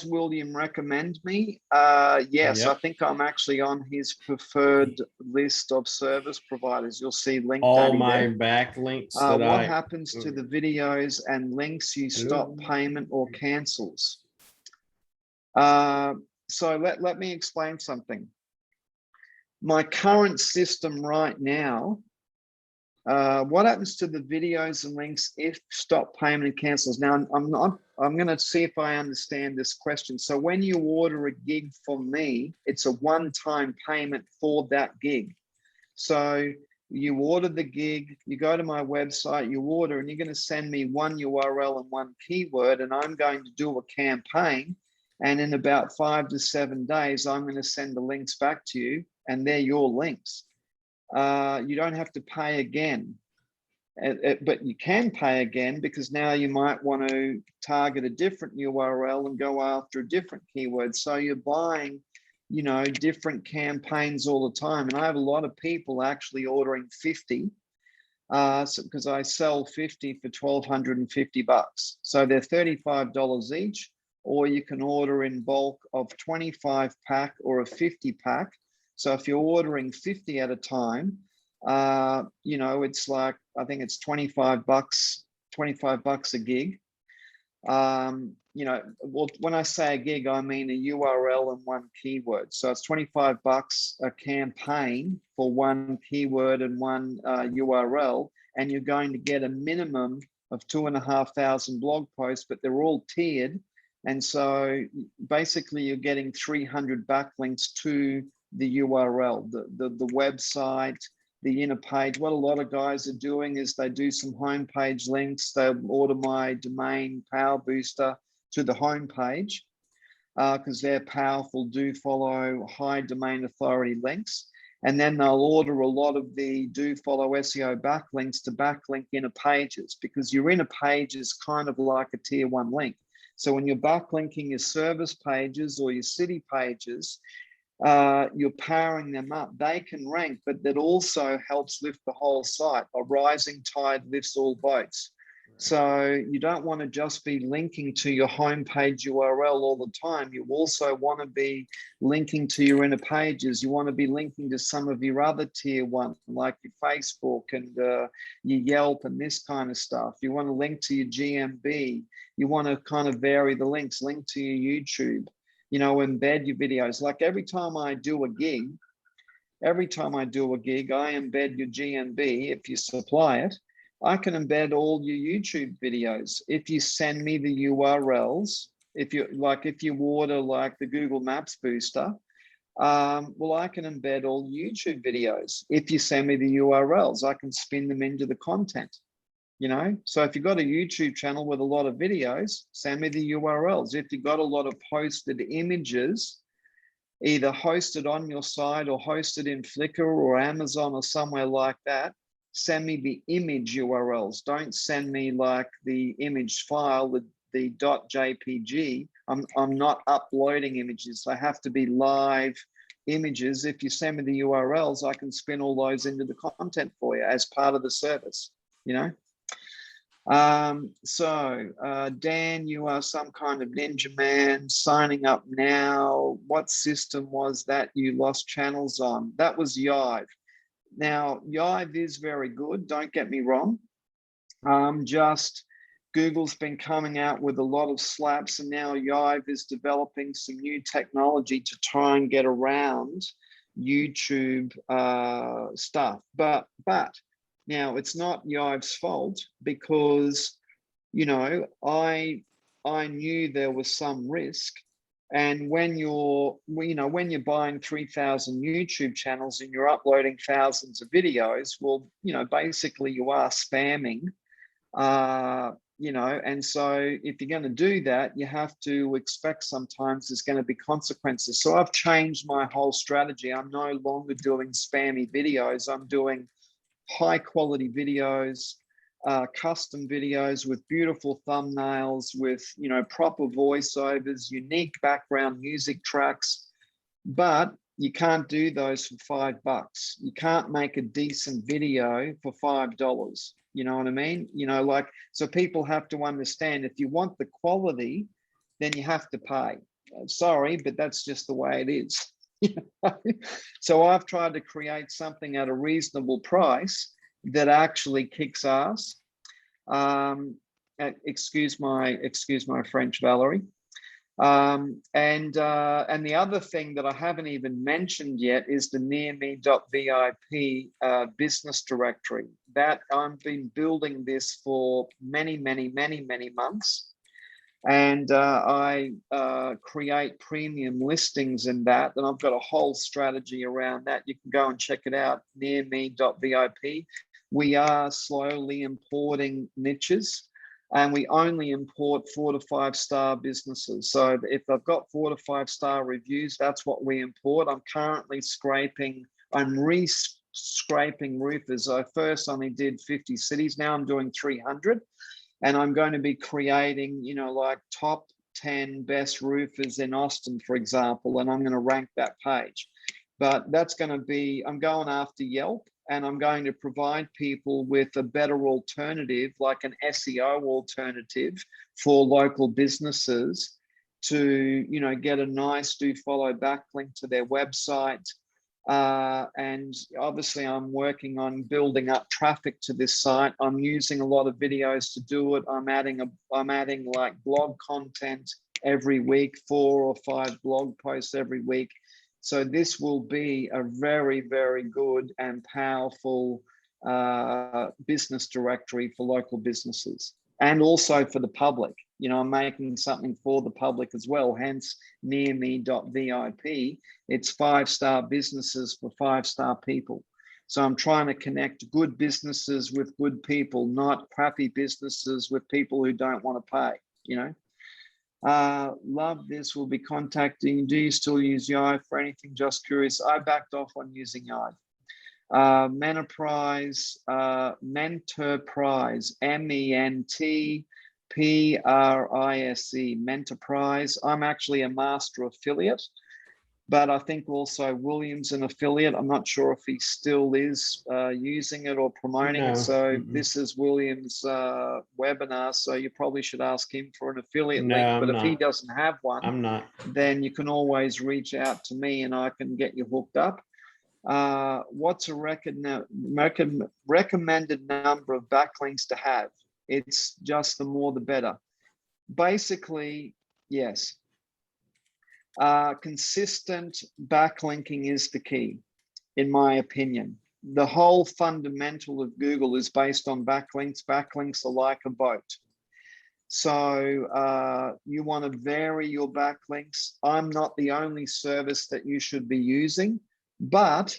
B: William recommend me? Yes, yep. I think I'm actually on his preferred list of service providers. You'll see Link
A: all
B: Daddy
A: my
B: there.
A: Backlinks.
B: What happens to the videos and links you stop payment or cancels? So let me explain something. My current system right now, what happens to the videos and links if stop payment and cancels? Now, I'm going to see if I understand this question. So when you order a gig from me, it's a one-time payment for that gig. So you order the gig, you go to my website, you order, and you're going to send me one URL and one keyword, and I'm going to do a campaign. And in about 5 to 7 days, I'm going to send the links back to you, and they're your links. You don't have to pay again, but you can pay again, because now you might want to target a different URL and go after a different keyword. So you're buying, different campaigns all the time. And I have a lot of people actually ordering 50, because I sell 50 for $1,250. So they're $35 each. Or you can order in bulk of 25 pack or a 50 pack. So if you're ordering 50 at a time, it's like, I think it's $25 a gig. Well, when I say a gig, I mean a URL and one keyword. So it's $25 a campaign for one keyword and one URL, and you're going to get a minimum of 2,500 blog posts, but they're all tiered. And so basically you're getting 300 backlinks to the URL, the website, the inner page. What a lot of guys are doing is they do some homepage links. They'll order my domain power booster to the homepage. because they're powerful, do follow, high domain authority links. And then they'll order a lot of the do follow SEO backlinks to backlink inner pages, because your inner page is kind of like a tier 1 link. So when you're backlinking your service pages or your city pages, you're powering them up. They can rank, but that also helps lift the whole site. A rising tide lifts all boats. So you don't want to just be linking to your homepage URL all the time. You also want to be linking to your inner pages. You want to be linking to some of your other tier 1, like your Facebook and your Yelp and this kind of stuff. You want to link to your GMB. You want to kind of vary the links, link to your YouTube, you know, embed your videos. Like every time I do a gig, I embed your GMB if you supply it. I can embed all your YouTube videos. If you send me the URLs, if you order like the Google Maps booster, well, I can embed all YouTube videos. If you send me the URLs, I can spin them into the content, you know? So if you've got a YouTube channel with a lot of videos, send me the URLs. If you've got a lot of posted images, either hosted on your site or hosted in Flickr or Amazon or somewhere like that, send me the image URLs. Don't send me like the image file with the .jpg. I'm not uploading images. They have to be live images. If you send me the URLs, I can spin all those into the content for you as part of the service, you know? Dan, you are some kind of ninja man signing up now. What system was that you lost channels on? That was Yive. Now, Yive is very good, don't get me wrong. Just Google's been coming out with a lot of slaps, and now Yive is developing some new technology to try and get around YouTube stuff. But now it's not Yive's fault, because, you know, I knew there was some risk. And when you're buying 3,000 YouTube channels and you're uploading thousands of videos, well, you know, basically you are spamming, you know, and so if you're going to do that, you have to expect sometimes there's going to be consequences. So I've changed my whole strategy. I'm no longer doing spammy videos. I'm doing high quality videos, custom videos with beautiful thumbnails, with, you know, proper voiceovers, unique background music tracks. But you can't do those for $5. You can't make a decent video for $5. You know what I mean? You know, like, so people have to understand, if you want the quality, then you have to pay. Sorry, but that's just the way it is. So I've tried to create something at a reasonable price that actually kicks ass. Excuse my French, Valerie. And the other thing that I haven't even mentioned yet is the nearme.vip business directory. That I've been building this for many months. And I create premium listings in that, and I've got a whole strategy around that. You can go and check it out, nearme.vip. We are slowly importing niches, and we only import 4 to 5 star businesses. So if I've got 4 to 5 star reviews, that's what we import. I'm currently re-scraping roofers. I first only did 50 cities, now I'm doing 300. And I'm going to be creating, you know, like top 10 best roofers in Austin, for example, and I'm going to rank that page. But that's going to be, I'm going after Yelp, and I'm going to provide people with a better alternative, like an SEO alternative for local businesses to, you know, get a nice do follow backlink to their website. And obviously I'm working on building up traffic to this site. I'm using a lot of videos to do it. I'm adding like blog content every week, 4 or 5 blog posts every week. So this will be a very, very good and powerful business directory for local businesses, and also for the public. You know, I'm making something for the public as well, hence nearme.vip. It's 5-star businesses for 5-star people. So I'm trying to connect good businesses with good people, not crappy businesses with people who don't want to pay, you know. Love this. We'll be contacting. Do you still use Yive for anything? Just curious. I backed off on using Yive. Menterprise, MENTPRISE, Menterprise. I'm actually a master affiliate, but I think also William's an affiliate. I'm not sure if he still is using it or promoting it. So this is William's webinar. So you probably should ask him for an affiliate link. But if he doesn't have one,
A: I'm not.
B: Then you can always reach out to me and I can get you hooked up. What's a recommended number of backlinks to have? It's just the more the better. Basically, yes. Consistent backlinking is the key, in my opinion. The whole fundamental of Google is based on backlinks. Backlinks are like a boat. So you want to vary your backlinks. I'm not the only service that you should be using, but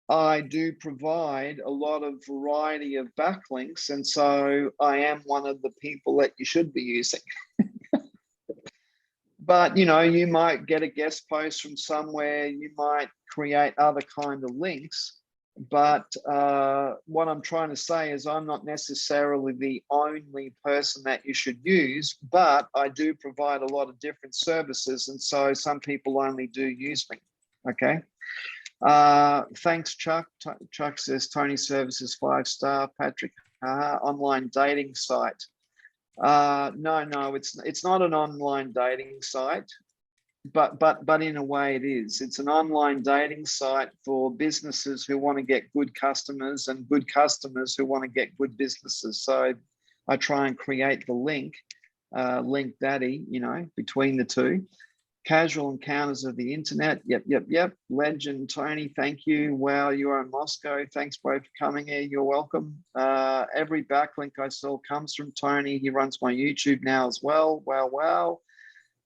B: I do provide a lot of variety of backlinks. And so I am one of the people that you should be using. But, you know, you might get a guest post from somewhere, you might create other kind of links. But what I'm trying to say is I'm not necessarily the only person that you should use, but I do provide a lot of different services. And so some people only do use me, okay? Thanks, Chuck. Chuck says, Tony services 5-star. Patrick, online dating site. No, it's not an online dating site, but in a way it is. It's an online dating site for businesses who want to get good customers and good customers who want to get good businesses. So I try and create the link daddy, you know, between the two. Casual encounters of the internet. Yep. Legend, Tony, thank you. Wow, you are in Moscow. Thanks, bro, for coming here. You're welcome. Every backlink I sell comes from Tony. He runs my YouTube now as well. Wow.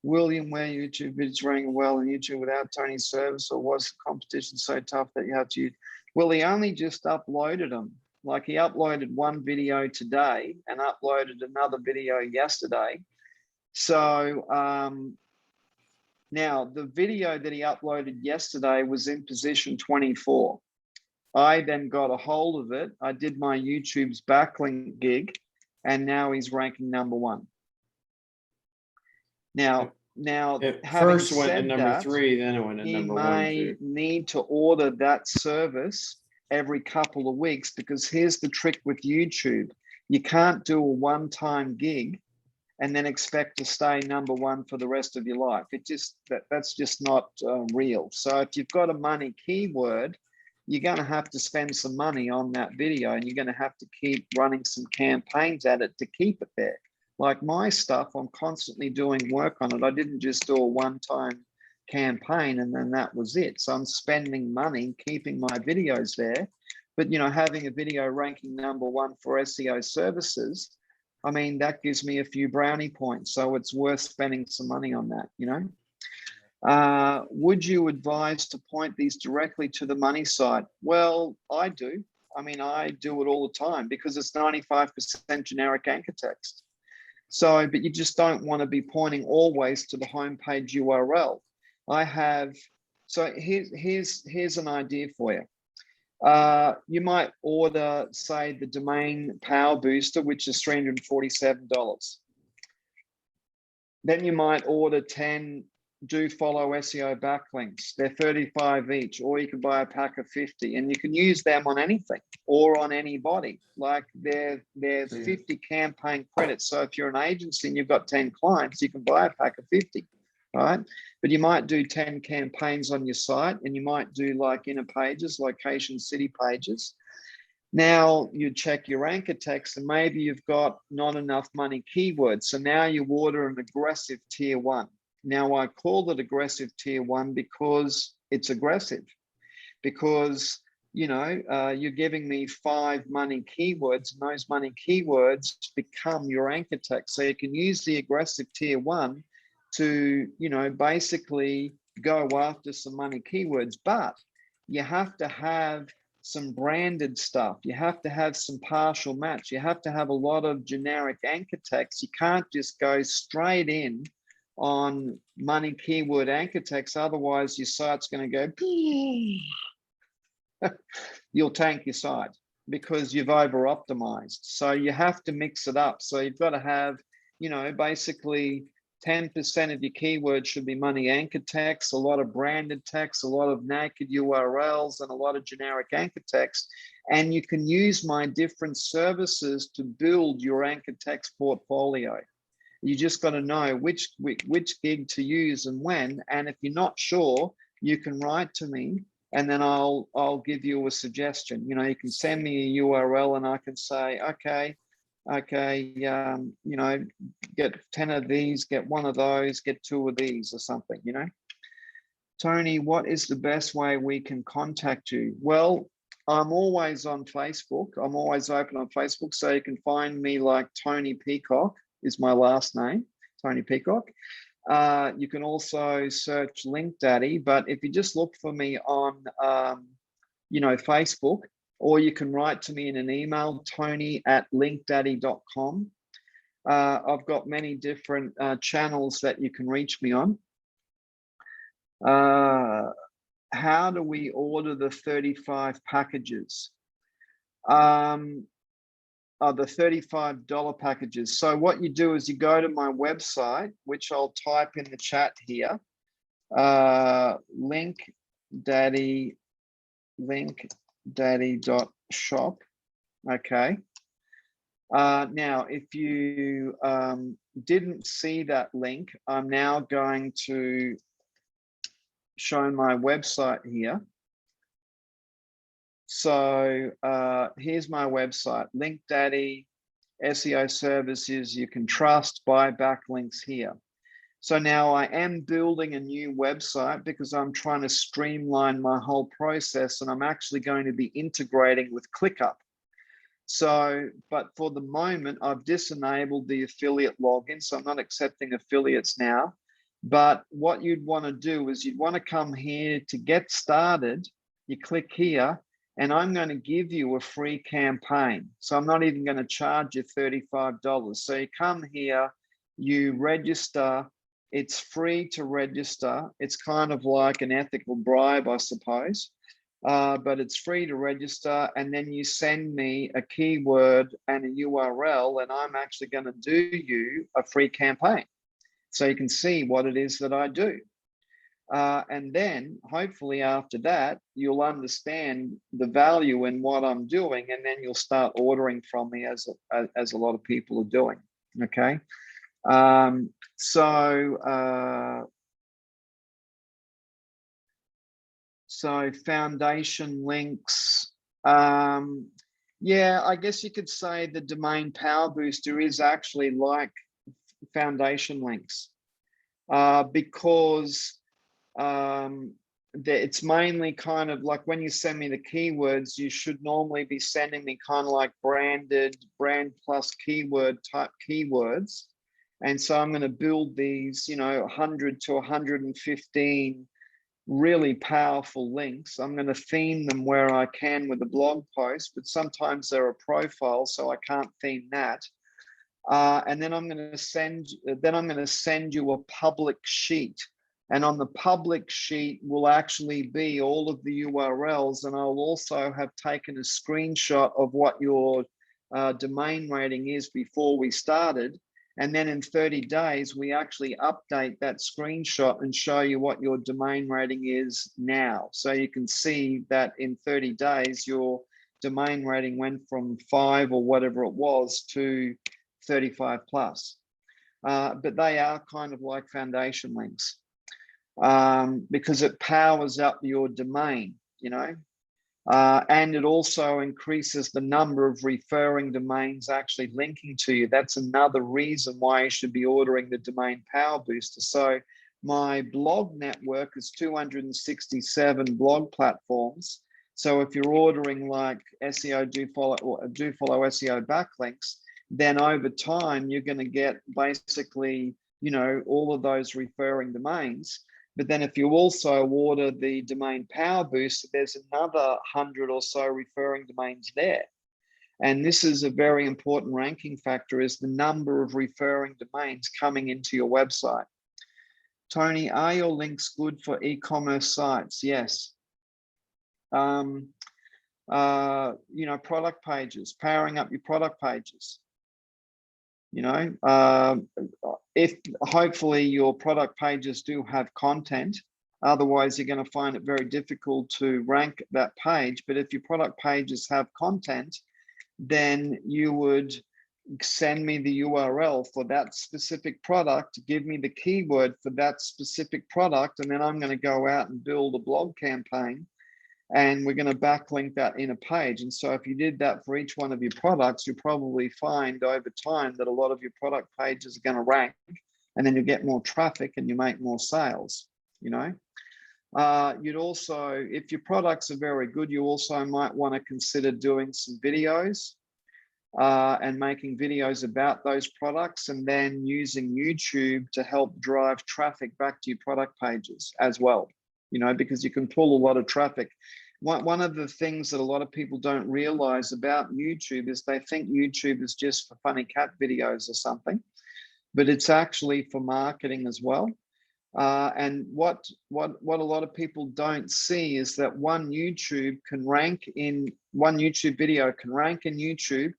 B: William, where YouTube videos running well on YouTube without Tony's service, or was the competition so tough that you have to use? Well, he only just uploaded them. Like he uploaded one video today and uploaded another video yesterday. So, now, the video that he uploaded yesterday was in position 24. I then got a hold of it. I did my YouTube's backlink gig, and now he's ranking #1. Now,
A: it
B: having
A: first went to
B: said
A: number
B: that,
A: 3, then it went to
B: he
A: number
B: may
A: 1.
B: need to order that service every couple of weeks, because here's the trick with YouTube. You can't do a one-time gig and then expect to stay #1 for the rest of your life. That's just not real. So if you've got a money keyword, you're going to have to spend some money on that video, and you're going to have to keep running some campaigns at it to keep it there. Like my stuff, I'm constantly doing work on it. I didn't just do a one-time campaign and then that was it. So I'm spending money keeping my videos there. But, you know, having a video ranking #1 for SEO services, I mean, that gives me a few brownie points. So it's worth spending some money on that, you know. Would you advise to point these directly to the money site? Well, I do. I mean, I do it all the time because it's 95% generic anchor text. So, but you just don't want to be pointing always to the homepage URL. So here's an idea for you. You might order, say, the domain power booster, which is $347. Then you might order 10 do follow SEO backlinks. They're $35 each, or you can buy a pack of 50, and you can use them on anything or on anybody. Like they're 50 campaign credits. So if you're an agency and you've got 10 clients, you can buy a pack of 50, right? But you might do 10 campaigns on your site, and you might do like inner pages, location, city pages. Now you check your anchor text, and maybe you've got not enough money keywords. So now you order an aggressive tier 1. Now I call it aggressive tier 1 because it's aggressive, because, you know, you're giving me 5 money keywords, and those money keywords become your anchor text. So you can use the aggressive tier 1 to, you know, basically go after some money keywords, but you have to have some branded stuff. You have to have some partial match. You have to have a lot of generic anchor text. You can't just go straight in on money keyword anchor text. Otherwise, your site's going to go, you'll tank your site because you've over optimized. So you have to mix it up. So you've got to have, basically 10% of your keywords should be money anchor text, a lot of branded text, a lot of naked URLs, and a lot of generic anchor text. And you can use my different services to build your anchor text portfolio. You just got to know which gig to use and when. And if you're not sure, you can write to me, and then I'll give you a suggestion. You can send me a URL, and I can say, okay, get 10 of these, get 1 of those, get 2 of these, or something. Tony, what is the best way we can contact you? Well, I'm always on Facebook. I'm always open on Facebook, so you can find me like Tony Peacock is my last name, Tony Peacock. You can also search Link Daddy, but if you just look for me on, Facebook, or you can write to me in an email, tony@linkdaddy.com. I've got many different channels that you can reach me on. How do we order the 35 packages? The $35 packages. So what you do is you go to my website, which I'll type in the chat here, linkdaddy.shop. Okay. Now, if you didn't see that link, I'm now going to show my website here. So here's my website, Link Daddy, SEO services you can trust, buy backlinks here. So now I am building a new website because I'm trying to streamline my whole process, and I'm actually going to be integrating with ClickUp. So, but for the moment, I've disenabled the affiliate login, so I'm not accepting affiliates now. But what you'd want to do is you'd want to come here to get started. You click here, and I'm going to give you a free campaign. So I'm not even going to charge you $35. So you come here, you register. It's free to register. It's kind of like an ethical bribe, I suppose. But it's free to register, and then you send me a keyword and a URL, and I'm actually going to do you a free campaign so you can see what it is that I do. And then hopefully after that, you'll understand the value in what I'm doing, and then you'll start ordering from me as a lot of people are doing. Okay. So foundation links. Yeah, I guess you could say the domain power booster is actually like foundation links, because it's mainly kind of like when you send me the keywords, you should normally be sending me kind of like branded, brand plus keyword type keywords. And so I'm going to build these, 100 to 115 really powerful links. I'm going to theme them where I can with a blog post, but sometimes they're a profile, so I can't theme that. And then I'm going to send you a public sheet. And on the public sheet will actually be all of the URLs, and I'll also have taken a screenshot of what your domain rating is before we started. And then in 30 days, we actually update that screenshot and show you what your domain rating is now. So you can see that in 30 days, your domain rating went from 5 or whatever it was to 35 plus. But they are kind of like foundation links, because it powers up your domain, and it also increases the number of referring domains actually linking to you. That's another reason why you should be ordering the domain power booster. So my blog network is 267 blog platforms. So if you're ordering like SEO do follow SEO backlinks, then over time you're going to get basically, all of those referring domains. But then if you also order the domain power booster, there's another 100 or so referring domains there. And this is a very important ranking factor, is the number of referring domains coming into your website. Tony, are your links good for e-commerce sites? Yes. You know, product pages, powering up your product pages. You know, if hopefully your product pages do have content, otherwise you're going to find it very difficult to rank that page. But if your product pages have content, then you would send me the URL for that specific product, give me the keyword for that specific product, and then I'm going to go out and build a blog campaign, and we're going to backlink that in a page. And so if you did that for each one of your products, you'll probably find over time that a lot of your product pages are going to rank, and then you get more traffic and you make more sales, you know. You'd also, if your products are very good, you also might want to consider doing some videos and making videos about those products, and then using YouTube to help drive traffic back to your product pages as well, you know, because you can pull a lot of traffic. One of the things that a lot of people don't realize about YouTube is they think YouTube is just for funny cat videos or something, but it's actually for marketing as well. And what a lot of people don't see is that one YouTube video can rank in YouTube.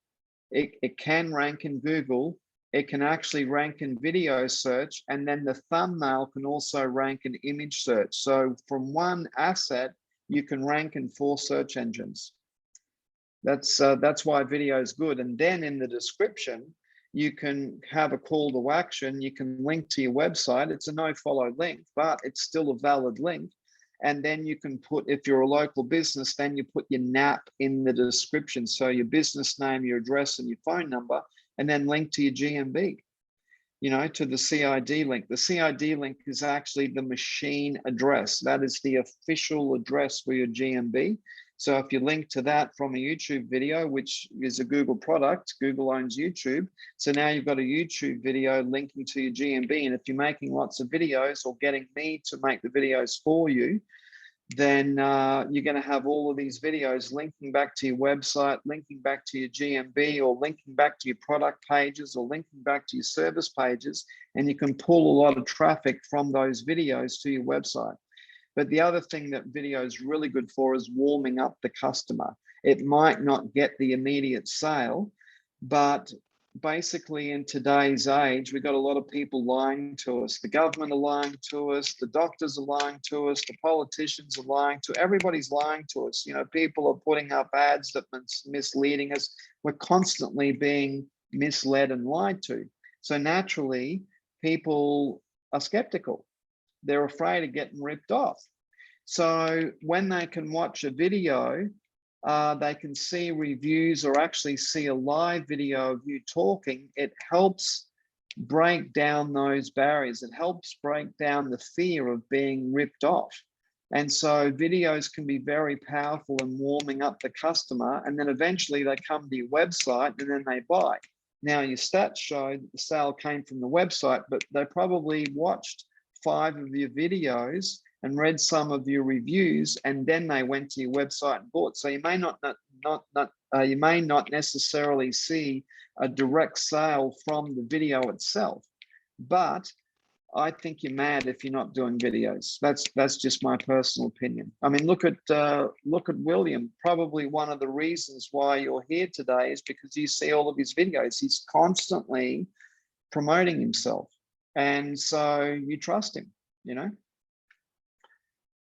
B: It can rank in Google. It can actually rank in video search, and then the thumbnail can also rank in image search. So from one asset, you can rank in 4 search engines. That's why video is good. And then in the description, you can have a call to action. You can link to your website. It's a no follow link, but it's still a valid link. And then you can put, if you're a local business, then you put your NAP in the description. So your business name, your address, and your phone number, and then link to your GMB, you know, to the CID link. The CID link is actually the machine address. That is the official address for your GMB. So if you link to that from a YouTube video, which is a Google product, Google owns YouTube. So now you've got a YouTube video linking to your GMB. And if you're making lots of videos or getting me to make the videos for you, then you're going to have all of these videos linking back to your website, linking back to your GMB, or linking back to your product pages, or linking back to your service pages. And you can pull a lot of traffic from those videos to your website. But the other thing that video is really good for is warming up the customer. It might not get the immediate sale, but basically in today's age, we've got a lot of people lying to us. The government are lying to us, the doctors are lying to us, the politicians are lying to, everybody's lying to us. You know, people are putting up ads that are misleading us. We're constantly being misled and lied to. So naturally, people are skeptical. They're afraid of getting ripped off. So when they can watch a video, they can see reviews or actually see a live video of you talking, it helps break down those barriers. It helps break down the fear of being ripped off. And so videos can be very powerful in warming up the customer. And then eventually they come to your website and then they buy. Now your stats show that the sale came from the website, but they probably watched 5 of your videos and read some of your reviews, and then they went to your website and bought. So you may you may not necessarily see a direct sale from the video itself, but I think you're mad if you're not doing videos. That's just my personal opinion. I mean, look at William. Probably one of the reasons why you're here today is because you see all of his videos. He's constantly promoting himself, and so you trust him, you know.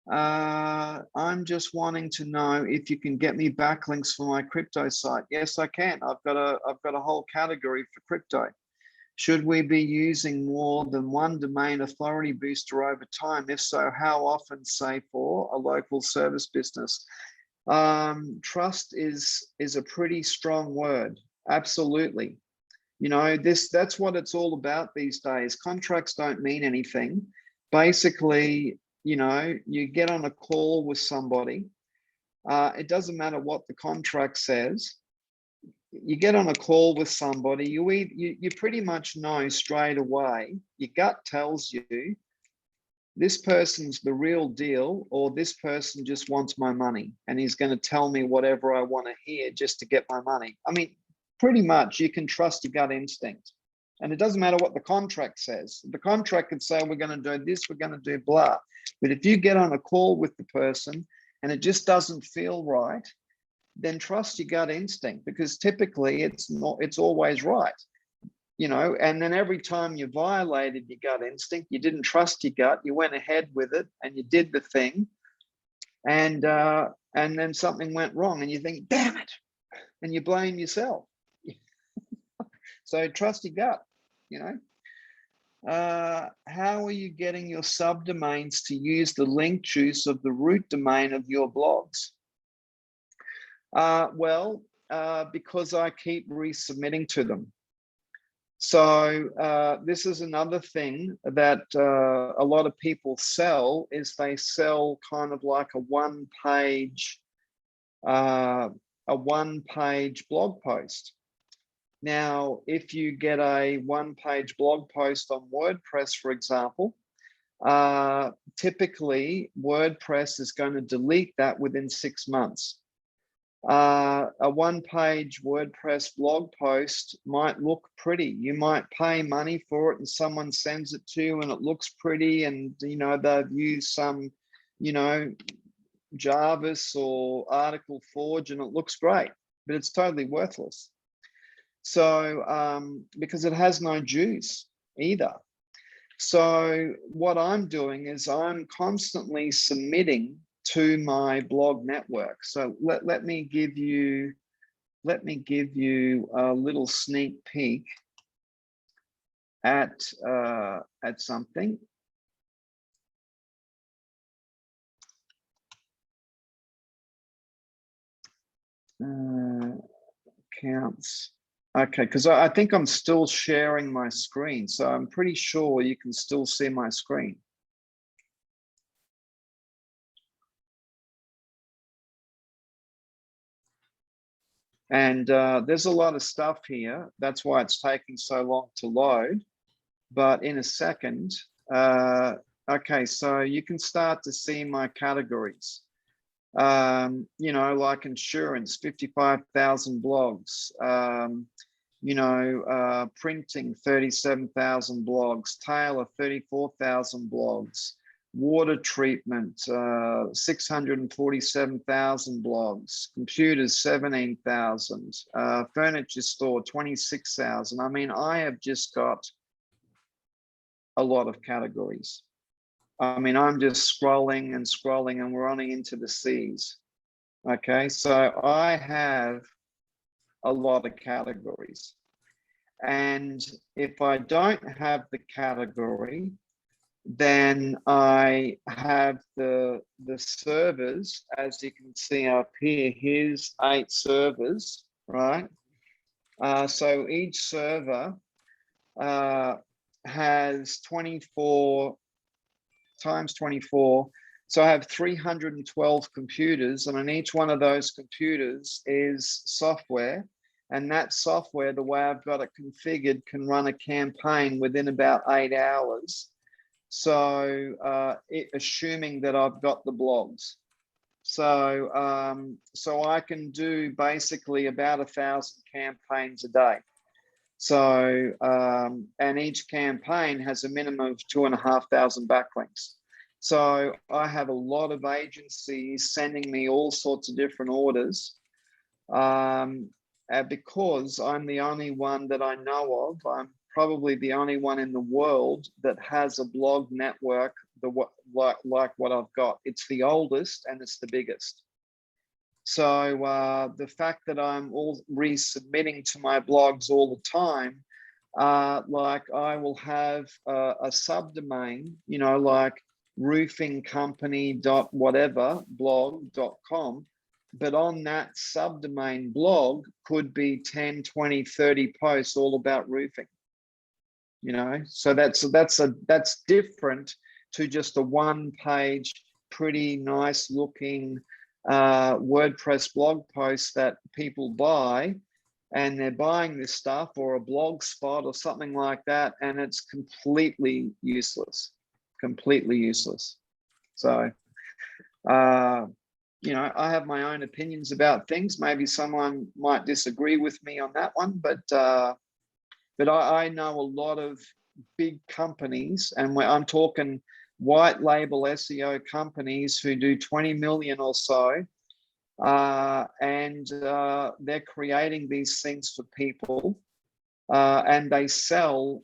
B: I'm just wanting to know if you can get me backlinks for my crypto site. Yes, I can. I've got a whole category for crypto. Should we be using more than one domain authority booster over time? If so, how often, say for a local service business? Trust is a pretty strong word. Absolutely. You know, that's what it's all about these days. Contracts don't mean anything. Basically, you know, you get on a call with somebody. It doesn't matter what the contract says. You get on a call with somebody, you pretty much know straight away, your gut tells you this person's the real deal, or this person just wants my money and he's going to tell me whatever I want to hear just to get my money. I mean, pretty much you can trust your gut instinct. And it doesn't matter what the contract says. The contract could say, we're going to do this, we're going to do blah. But if you get on a call with the person and it just doesn't feel right, then trust your gut instinct, because typically it's always right. You know, and then every time you violated your gut instinct, you didn't trust your gut, you went ahead with it and you did the thing, and then something went wrong and you think, damn it, and you blame yourself. So trust your gut, you know. How are you getting your subdomains to use the link juice of the root domain of your blogs? Because I keep resubmitting to them. So this is another thing that a lot of people sell, is they sell kind of like a one-page blog post. Now, if you get a one-page blog post on WordPress, for example, typically WordPress is going to delete that within 6 months. A one-page WordPress blog post might look pretty. You might pay money for it and someone sends it to you and it looks pretty, and you know they've used some, you know, Jarvis or Article Forge and it looks great, but it's totally worthless. So because it has no juice either. So what I'm doing is I'm constantly submitting to my blog network. So let me give you a little sneak peek at something. Accounts. Okay, because I think I'm still sharing my screen, so I'm pretty sure you can still see my screen. And there's a lot of stuff here. That's why it's taking so long to load. But in a second, okay, so you can start to see my categories. You know, like insurance, 55,000 blogs. You know, printing, 37,000 blogs. Tailor, 34,000 blogs. Water treatment, 647,000 blogs. Computers, 17,000. Furniture store, 26,000. I mean, I have just got a lot of categories. I mean, I'm just scrolling and scrolling and we're running into the C's. Okay, so I have a lot of categories. And if I don't have the category, then I have the servers, as you can see up here. Here's 8 servers, right? So each server has 24 times 24. So I have 312 computers, and on each one of those computers is software. And that software, the way I've got it configured, can run a campaign within about 8 hours. So assuming that I've got the blogs. So so I can do basically about 1,000 campaigns a day. So and each campaign has a minimum of 2,500 backlinks. So I have a lot of agencies sending me all sorts of different orders because I'm the only one that I know of. I'm probably the only one in the world that has a blog network like what I've got. It's the oldest and it's the biggest. So the fact that I'm all resubmitting to my blogs all the time, like I will have a subdomain, you know, like roofingcompany.whatever blog.com, but on that subdomain blog could be 10, 20, 30 posts all about roofing. You know, so that's different to just a one-page, pretty nice looking WordPress blog post that people buy, and they're buying this stuff, or a blog spot or something like that, and it's completely useless. So you know, I have my own opinions about things. Maybe someone might disagree with me on that one, but But I know a lot of big companies, and I'm talking white label SEO companies who do 20 million or so, and they're creating these things for people, and they sell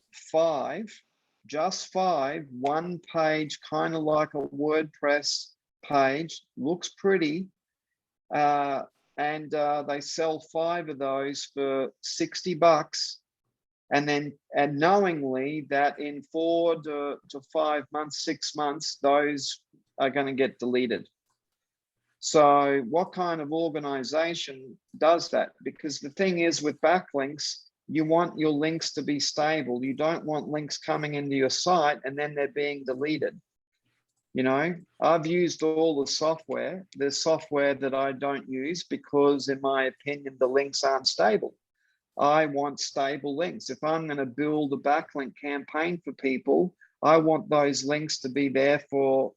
B: just five one-page, kind of like a WordPress page, looks pretty, and they sell 5 of those for $60, and knowingly that in 4 to 5 months, 6 months, those are going to get deleted. So what kind of organization does that? Because the thing is, with backlinks, you want your links to be stable. You don't want links coming into your site and then they're being deleted. You know, I've used all the software. There's software that I don't use because, in my opinion, the links aren't stable. I want stable links. If I'm going to build a backlink campaign for people, I want those links to be there for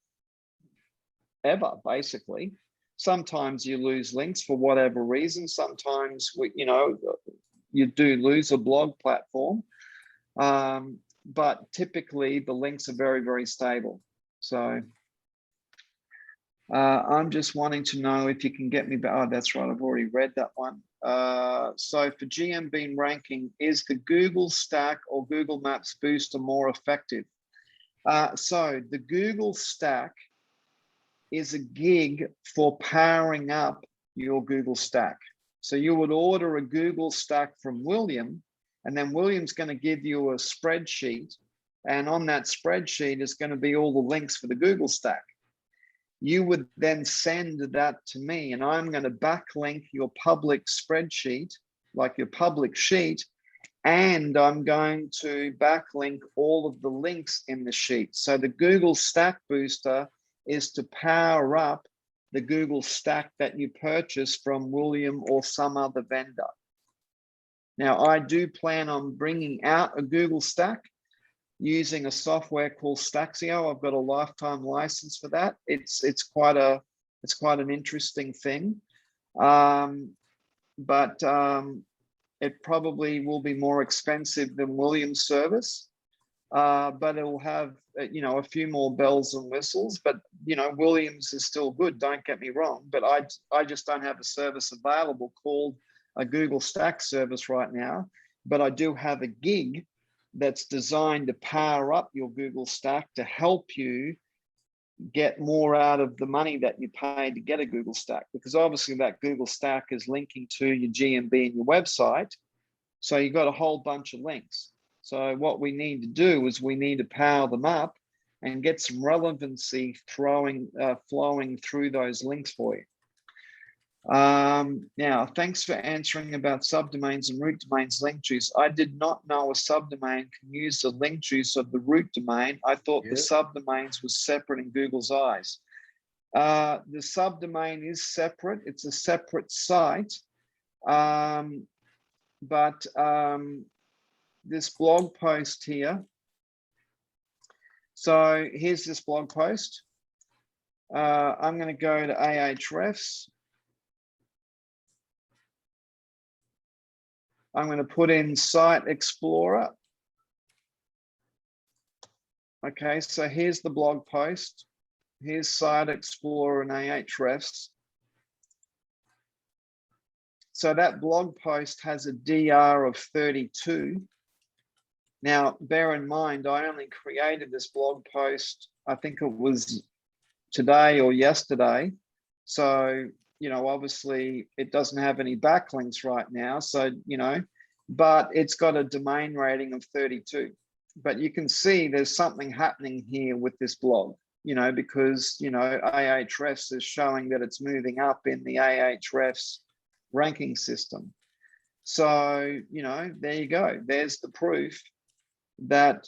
B: ever, basically. Sometimes you lose links for whatever reason. Sometimes you do lose a blog platform, but typically the links are very, very stable. So I'm just wanting to know if you can get me back. Oh, that's right, I've already read that one. So for GMB ranking, is the Google Stack or Google Maps Booster more effective? So the Google Stack is a gig for powering up your Google Stack. So you would order a Google Stack from William, and then William's going to give you a spreadsheet, and on that spreadsheet is going to be all the links for the Google Stack. You would then send that to me, and I'm going to backlink your public spreadsheet, like your public sheet, and I'm going to backlink all of the links in the sheet. So the Google Stack Booster is to power up the Google Stack that you purchase from William or some other vendor. Now, I do plan on bringing out a Google Stack using a software called Staxio. I've got a lifetime license for that. It's quite an interesting thing, but it probably will be more expensive than William's service. But it will have, a few more bells and whistles. But Williams is still good. Don't get me wrong. But I just don't have a service available called a Google Stack service right now. But I do have a gig that's designed to power up your Google Stack to help you get more out of the money that you pay to get a Google Stack. Because obviously that Google Stack is linking to your GMB and your website. So you've got a whole bunch of links. So what we need to do is we need to power them up and get some relevancy flowing through those links for you. Now, thanks for answering about subdomains and root domains link juice. I did not know a subdomain can use the link juice of the root domain. I thought the subdomains was separate in Google's eyes. The subdomain is separate. It's a separate site. But this blog post here. So here's this blog post. I'm going to go to Ahrefs. I'm going to put in Site Explorer. Okay, so here's the blog post. Here's Site Explorer and Ahrefs. So that blog post has a DR of 32. Now, bear in mind, I only created this blog post, I think it was today or yesterday. So, obviously it doesn't have any backlinks right now. So, but it's got a domain rating of 32. But you can see there's something happening here with this blog, because, Ahrefs is showing that it's moving up in the Ahrefs ranking system. So, there you go. There's the proof that,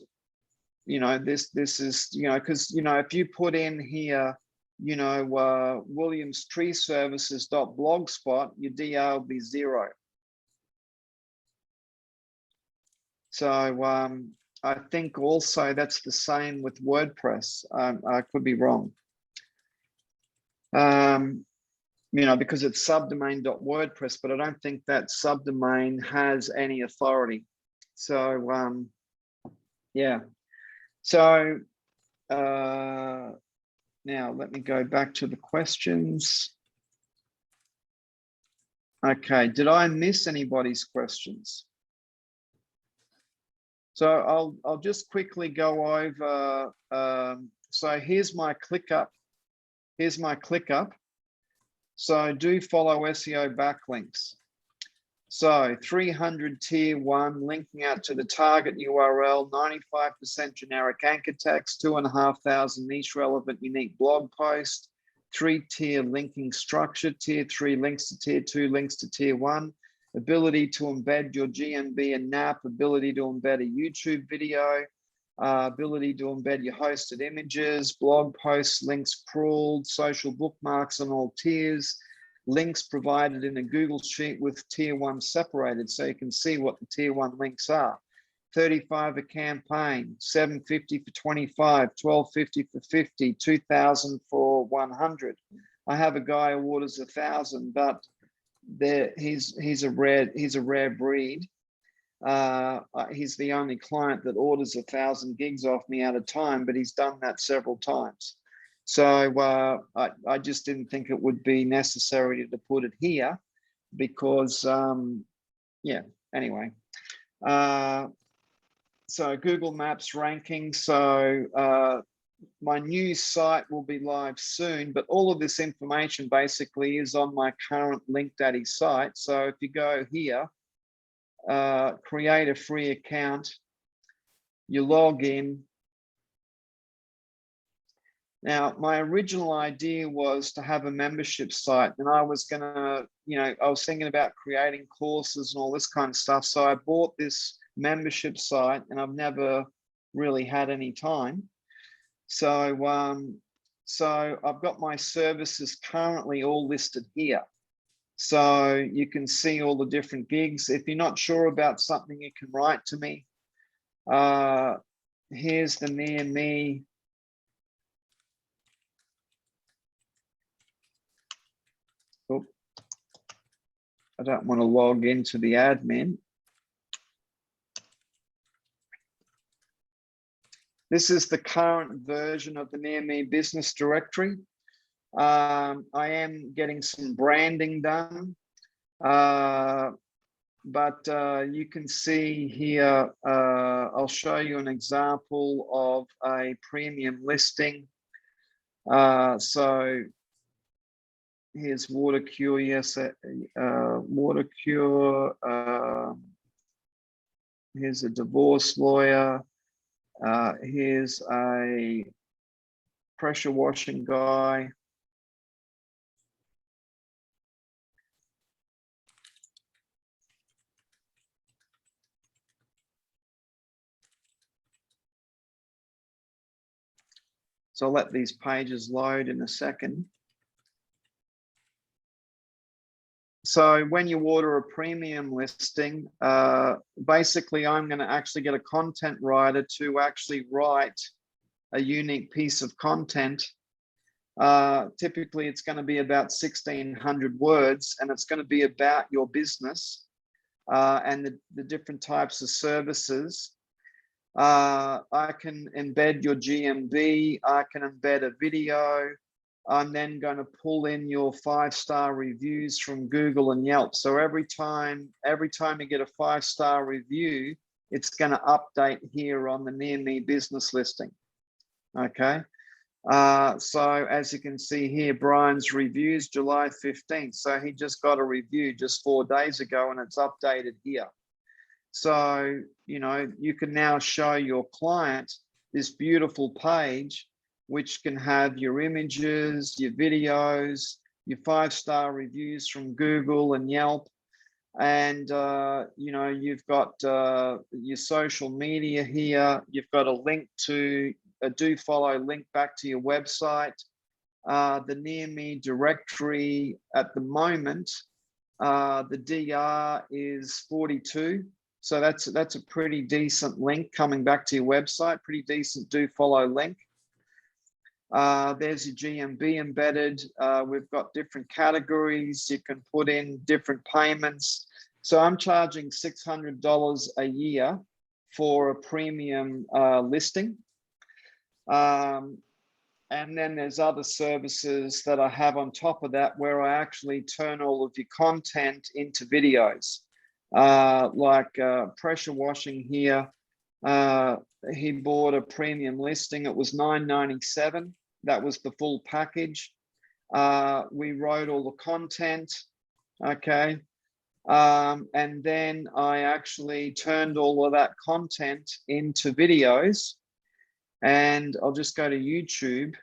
B: this is, because, if you put in here, Williams Tree Services.blogspot, your DR will be 0. So I think also that's the same with WordPress. I could be wrong. Because it's subdomain.wordpress, but I don't think that subdomain has any authority. So yeah. So now let me go back to the questions. Okay, did I miss anybody's questions? So I'll just quickly go over. So here's my ClickUp. Here's my ClickUp. So do follow SEO backlinks. So 300 tier 1 linking out to the target URL, 95% generic anchor text, 2,500 niche relevant unique blog post, 3-tier linking structure, tier 3 links to tier 2, links to tier 1, ability to embed your GMB and NAP, ability to embed a YouTube video, ability to embed your hosted images, blog posts, links crawled, social bookmarks on all tiers, links provided in a Google Sheet with tier 1 separated so you can see what the tier 1 links are. 35 a campaign, 750 for 25, 1250 for 50, 2000 for 100. I have a guy who orders 1,000, but he's a rare breed. He's the only client that orders 1,000 gigs off me at a time, but he's done that several times. So I just didn't think it would be necessary to put it here because, yeah, anyway. So Google Maps ranking. So my new site will be live soon, but all of this information basically is on my current LinkDaddy site. So if you go here, create a free account, you log in. Now, my original idea was to have a membership site, and I was gonna, I was thinking about creating courses and all this kind of stuff. So I bought this membership site, and I've never really had any time. So, so I've got my services currently all listed here. So you can see all the different gigs. If you're not sure about something, you can write to me. Here's the near me. Oh, I don't want to log into the admin. This is the current version of the Near Me business directory. I am getting some branding done, but you can see here, I'll show you an example of a premium listing. So here's Water Cure, yes, Water Cure. Here's a divorce lawyer. Here's a pressure washing guy. So I'll let these pages load in a second. So when you order a premium listing, basically I'm going to actually get a content writer to actually write a unique piece of content. Typically it's going to be about 1,600 words, and it's going to be about your business and the different types of services. I can embed your GMB, I can embed a video. I'm then going to pull in your 5-star reviews from Google and Yelp. So every time you get a 5-star review, it's going to update here on the Near Me business listing. Okay. So as you can see here, Brian's reviews, July 15th. So he just got a review just 4 days ago, and it's updated here. So, you can now show your client this beautiful page, which can have your images, your videos, your 5-star reviews from Google and Yelp. And, you've got your social media here. You've got a link to a do follow link back to your website. The Near Me directory at the moment, the DR is 42. So that's a pretty decent link coming back to your website, pretty decent do follow link. There's your GMB embedded. We've got different categories. You can put in different payments. So I'm charging $600 a year for a premium listing. And then there's other services that I have on top of that where I actually turn all of your content into videos, like pressure washing here. He bought a premium listing. It was $9.97. That was the full package. We wrote all the content, okay? And then I actually turned all of that content into videos. And I'll just go to YouTube.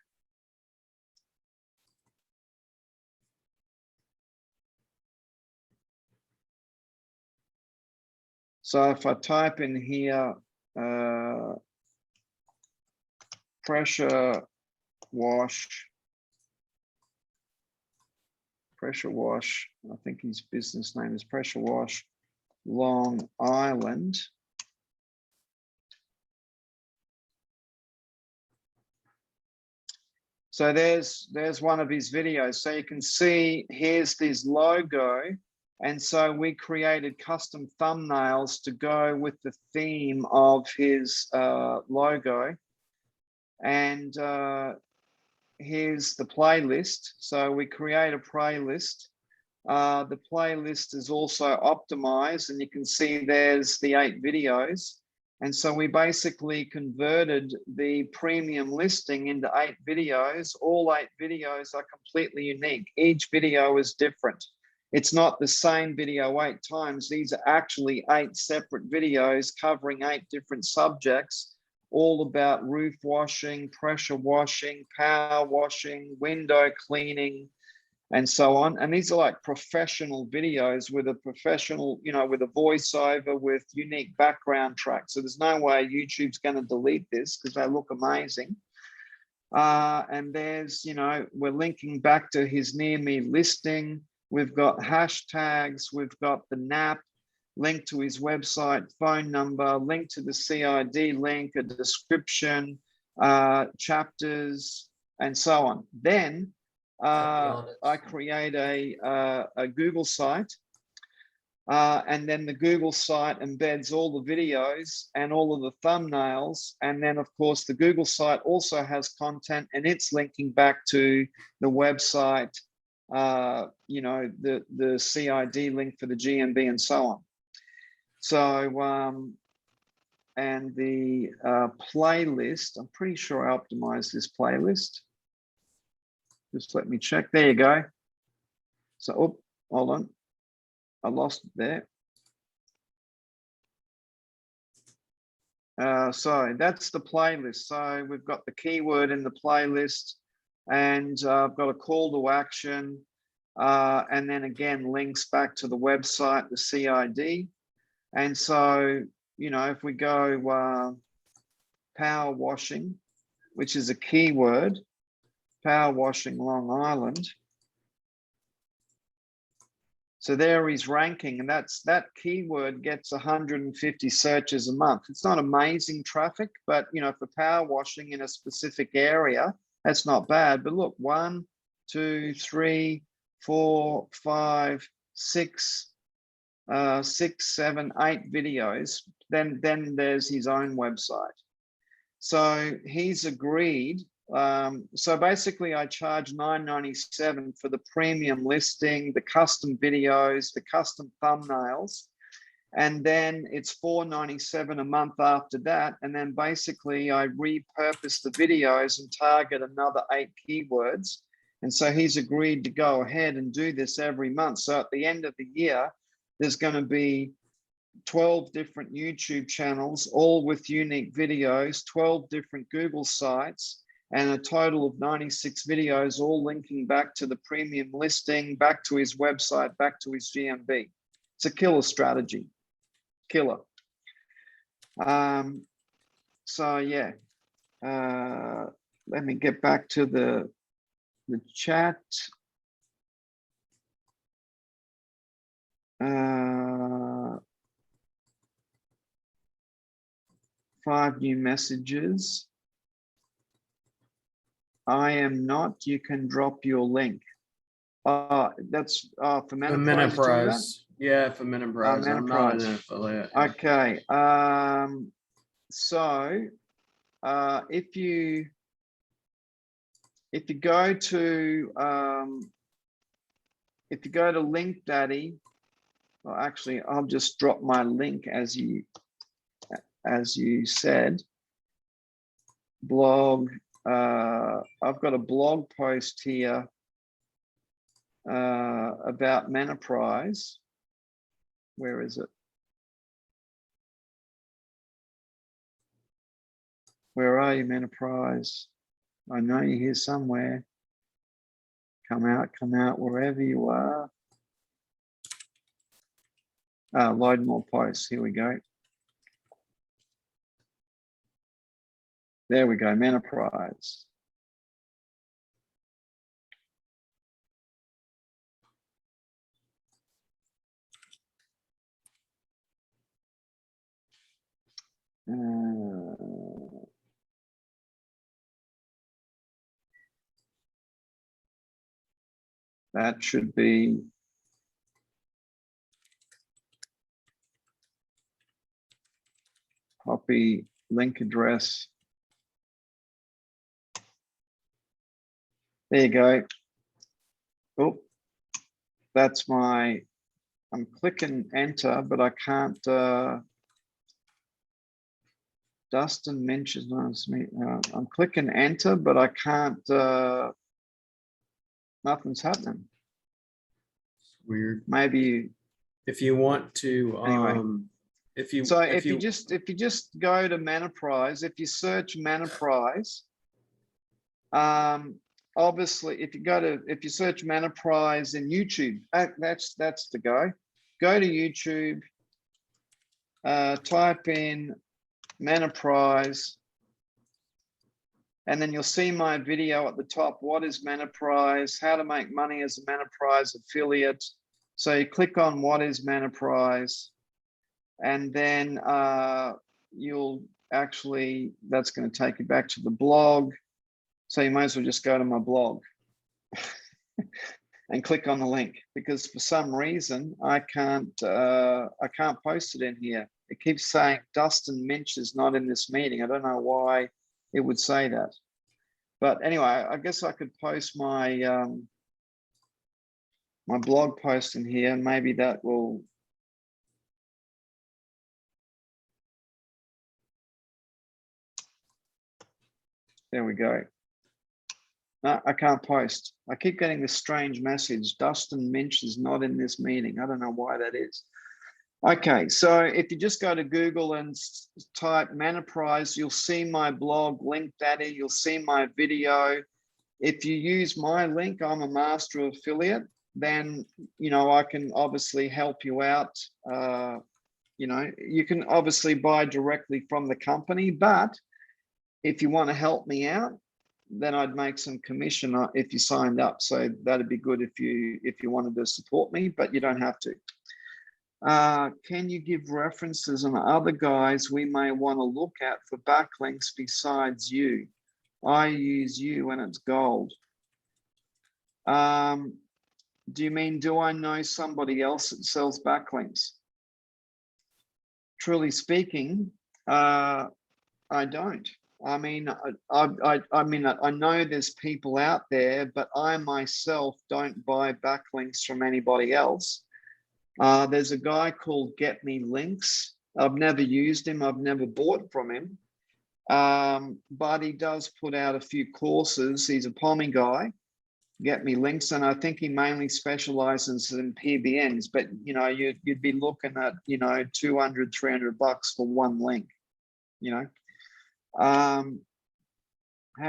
B: So if I type in here, pressure wash, I think his business name is Pressure Wash, Long Island. So there's one of his videos. So you can see here's this logo. And so we created custom thumbnails to go with the theme of his logo. And here's the playlist. So we create a playlist. The playlist is also optimized, and you can see there's the 8 videos. And so we basically converted the premium listing into 8 videos. All 8 videos are completely unique. Each video is different. It's not the same video 8 times. These are actually 8 separate videos covering 8 different subjects, all about roof washing, pressure washing, power washing, window cleaning, and so on. And these are like professional videos with a professional, you know, with a voiceover, with unique background tracks. So there's no way YouTube's going to delete this because they look amazing. And there's, you know, we're linking back to his near me listing. We've got hashtags, we've got the NAP, link to his website, phone number, link to the CID link, a description, chapters, and so on. Then I create a Google site, and then the Google site embeds all the videos and all of the thumbnails. And then, of course, the Google site also has content, and it's linking back to the website, you know, the CID link for the GMB and so on. So, and the playlist, I'm pretty sure I optimized this playlist. Just let me check. There you go. So, oh, hold on. I lost it there. So that's the playlist. So we've got the keyword in the playlist, and I've got a call to action, and then again links back to the website, the CID. And so, you know, if we go power washing, which is a keyword, power washing Long Island. So there he's ranking, and that keyword gets 150 searches a month. It's not amazing traffic, but you know, for power washing in a specific area, that's not bad. But look, 1, 2, 3, 4, 5, 6, 6, 7, 8 videos. Then there's his own website. So he's agreed. So basically I charge $9.97 for the premium listing, the custom videos, the custom thumbnails, and then it's $4.97 a month after that. And then basically I repurpose the videos and target another 8 keywords. And so he's agreed to go ahead and do this every month. So at the end of the year, there's going to be 12 different YouTube channels, all with unique videos, 12 different Google sites, and a total of 96 videos, all linking back to the premium listing, back to his website, back to his GMB. It's a killer strategy, killer. So yeah, let me get back to the chat. 5 new messages. I am not. You can drop your link. That's for Menoprise.
A: Yeah, from Enterprise. I'm not an
B: Enterprise.
A: affiliate.
B: Okay. So if you go to LinkDaddy, well, actually, I'll just drop my link as you said. Blog. I've got a blog post here about Menoprise. Where is it? Where are you, Menoprise? I know you're here somewhere. Come out, wherever you are. Load more posts. Here we go. There we go, Menoprise. That should be copy link address. There you go. Oh, that's my, I'm clicking enter, but I can't, Dustin mentions me. I'm clicking enter, but I can't, nothing's happening.
A: It's weird.
B: Maybe
A: if you want to,
B: anyway.
A: if you
B: just go to Menoprise, if you search Menoprise, obviously if you search Menoprise in YouTube, that's the go. Go to YouTube, type in Menoprise, and then you'll see my video at the top. What is Menoprise? How to make money as a Menoprise affiliate. So you click on what is Menoprise, and then you'll actually, that's going to take you back to the blog. So you might as well just go to my blog and click on the link, because for some reason I can't post it in here. It keeps saying Dustin Minch is not in this meeting. I don't know why it would say that. But anyway, I guess I could post my my blog post in here. Maybe that will. There we go. No, I can't post. I keep getting this strange message. Dustin Minch is not in this meeting. I don't know why that is. Okay, so if you just go to Google and type Menoprise, you'll see my blog, LinkDaddy, you'll see my video. If you use my link, I'm a master affiliate, then, you know, I can obviously help you out. You know, you can obviously buy directly from the company, but if you want to help me out, then I'd make some commission if you signed up. So that'd be good if you wanted to support me, but you don't have to. Can you give references on other guys we may want to look at for backlinks besides you? I use you when it's gold. Do you mean, do I know somebody else that sells backlinks? Truly speaking, I don't. I mean, I know there's people out there, but I myself don't buy backlinks from anybody else. There's a guy called Get Me Links. I've never used him. I've never bought from him. But he does put out a few courses. He's a Pommy guy, Get Me Links. And I think he mainly specializes in PBNs, but you know, you'd be looking at, you know, $200, $300 for one link, you know. How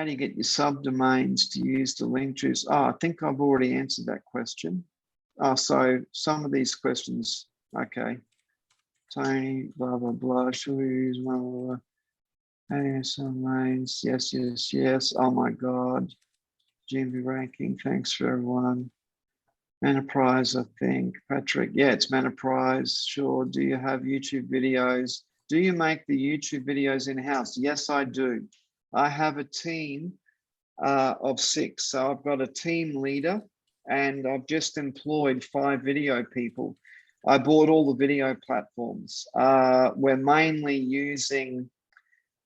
B: do you get your subdomains to use the link juice? Oh, I think I've already answered that question. So some of these questions, okay. Tony, blah, blah, blah, should we use blah, blah, blah. Hey, some lanes, yes, yes, yes. Oh my God. GMB ranking, thanks for everyone. Menoprise, I think. Patrick, yeah, it's Menoprise, sure. Do you have YouTube videos? Do you make the YouTube videos in-house? Yes, I do. I have a team of 6. So I've got a team leader and I've just employed 5 video people. I bought all the video platforms. We're mainly using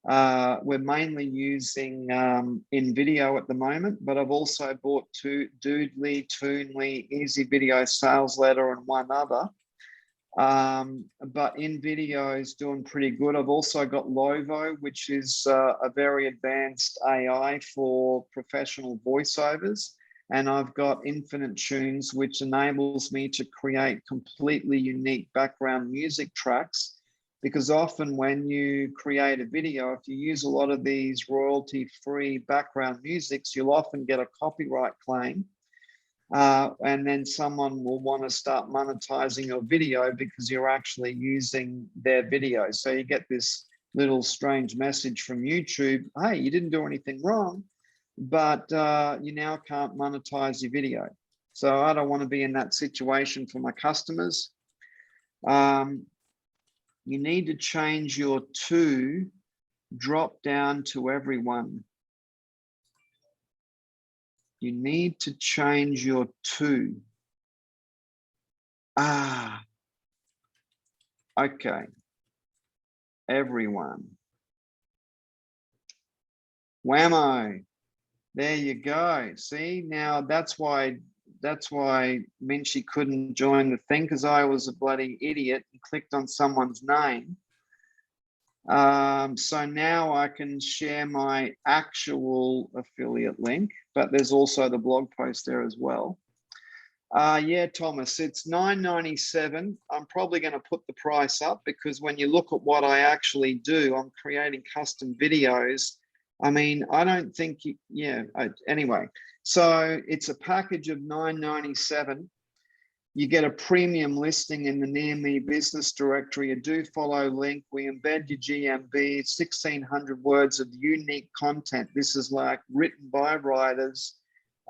B: InVideo at the moment, but I've also bought Doodly, Toonly, Easy Video, Sales Letter, and one other. But InVideo is doing pretty good. I've also got Lovo, which is a very advanced AI for professional voiceovers. And I've got Infinite Tunes, which enables me to create completely unique background music tracks. Because often when you create a video, if you use a lot of these royalty-free background musics, you'll often get a copyright claim. And then someone will want to start monetizing your video because you're actually using their video. So you get this little strange message from YouTube, hey, you didn't do anything wrong, but you now can't monetize your video. So I don't want to be in that situation for my customers. You need to change your to drop down to everyone. You need to change your to. Okay. Everyone. Whammo. There you go. See, now that's why Minchie couldn't join the thing, because I was a bloody idiot and clicked on someone's name. So now I can share my actual affiliate link, but there's also the blog post there as well. Yeah, Thomas, it's $9.97. I'm probably going to put the price up because when you look at what I actually do, I'm creating custom videos. I mean, I don't think anyway, so it's a package of $9.97. You get a premium listing in the Near Me business directory, a do follow link. We embed your GMB, 1,600 words of unique content. This is like written by writers,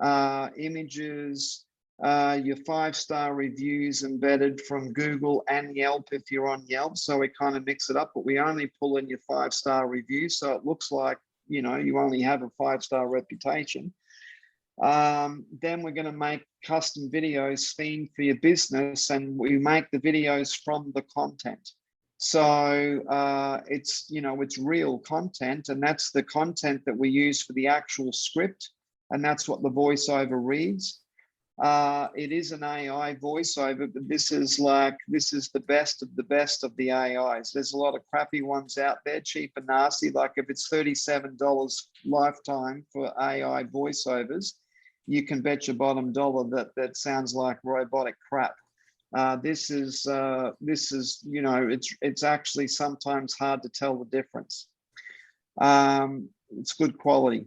B: images, your 5-star reviews embedded from Google and Yelp if you're on Yelp. So we kind of mix it up, but we only pull in your 5-star reviews. So it looks like, you know, you only have a 5-star reputation. Then we're going to make custom videos themed for your business, and we make the videos from the content. So it's, you know, it's real content, and that's the content that we use for the actual script, and that's what the voiceover reads. It is an AI voiceover, but this is the best of the AIs. There's a lot of crappy ones out there, cheap and nasty. Like if it's $37 lifetime for AI voiceovers, you can bet your bottom dollar that sounds like robotic crap. This is you know, it's actually sometimes hard to tell the difference. It's good quality.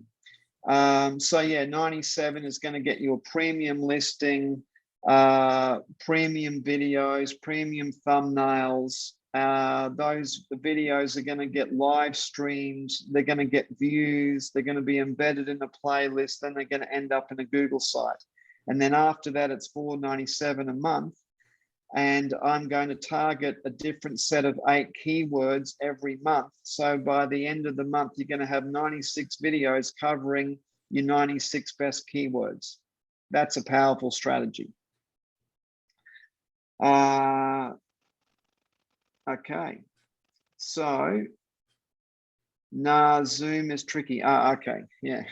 B: So yeah, 97 is going to get you a premium listing, premium videos, premium thumbnails. Those videos are going to get live streams. They're going to get views. They're going to be embedded in a playlist. Then they're going to end up in a Google site. And then after that, it's $4.97 a month. And I'm going to target a different set of 8 keywords every month. So by the end of the month, you're going to have 96 videos covering your 96 best keywords. That's a powerful strategy. Okay, so Zoom is tricky. Okay, yeah.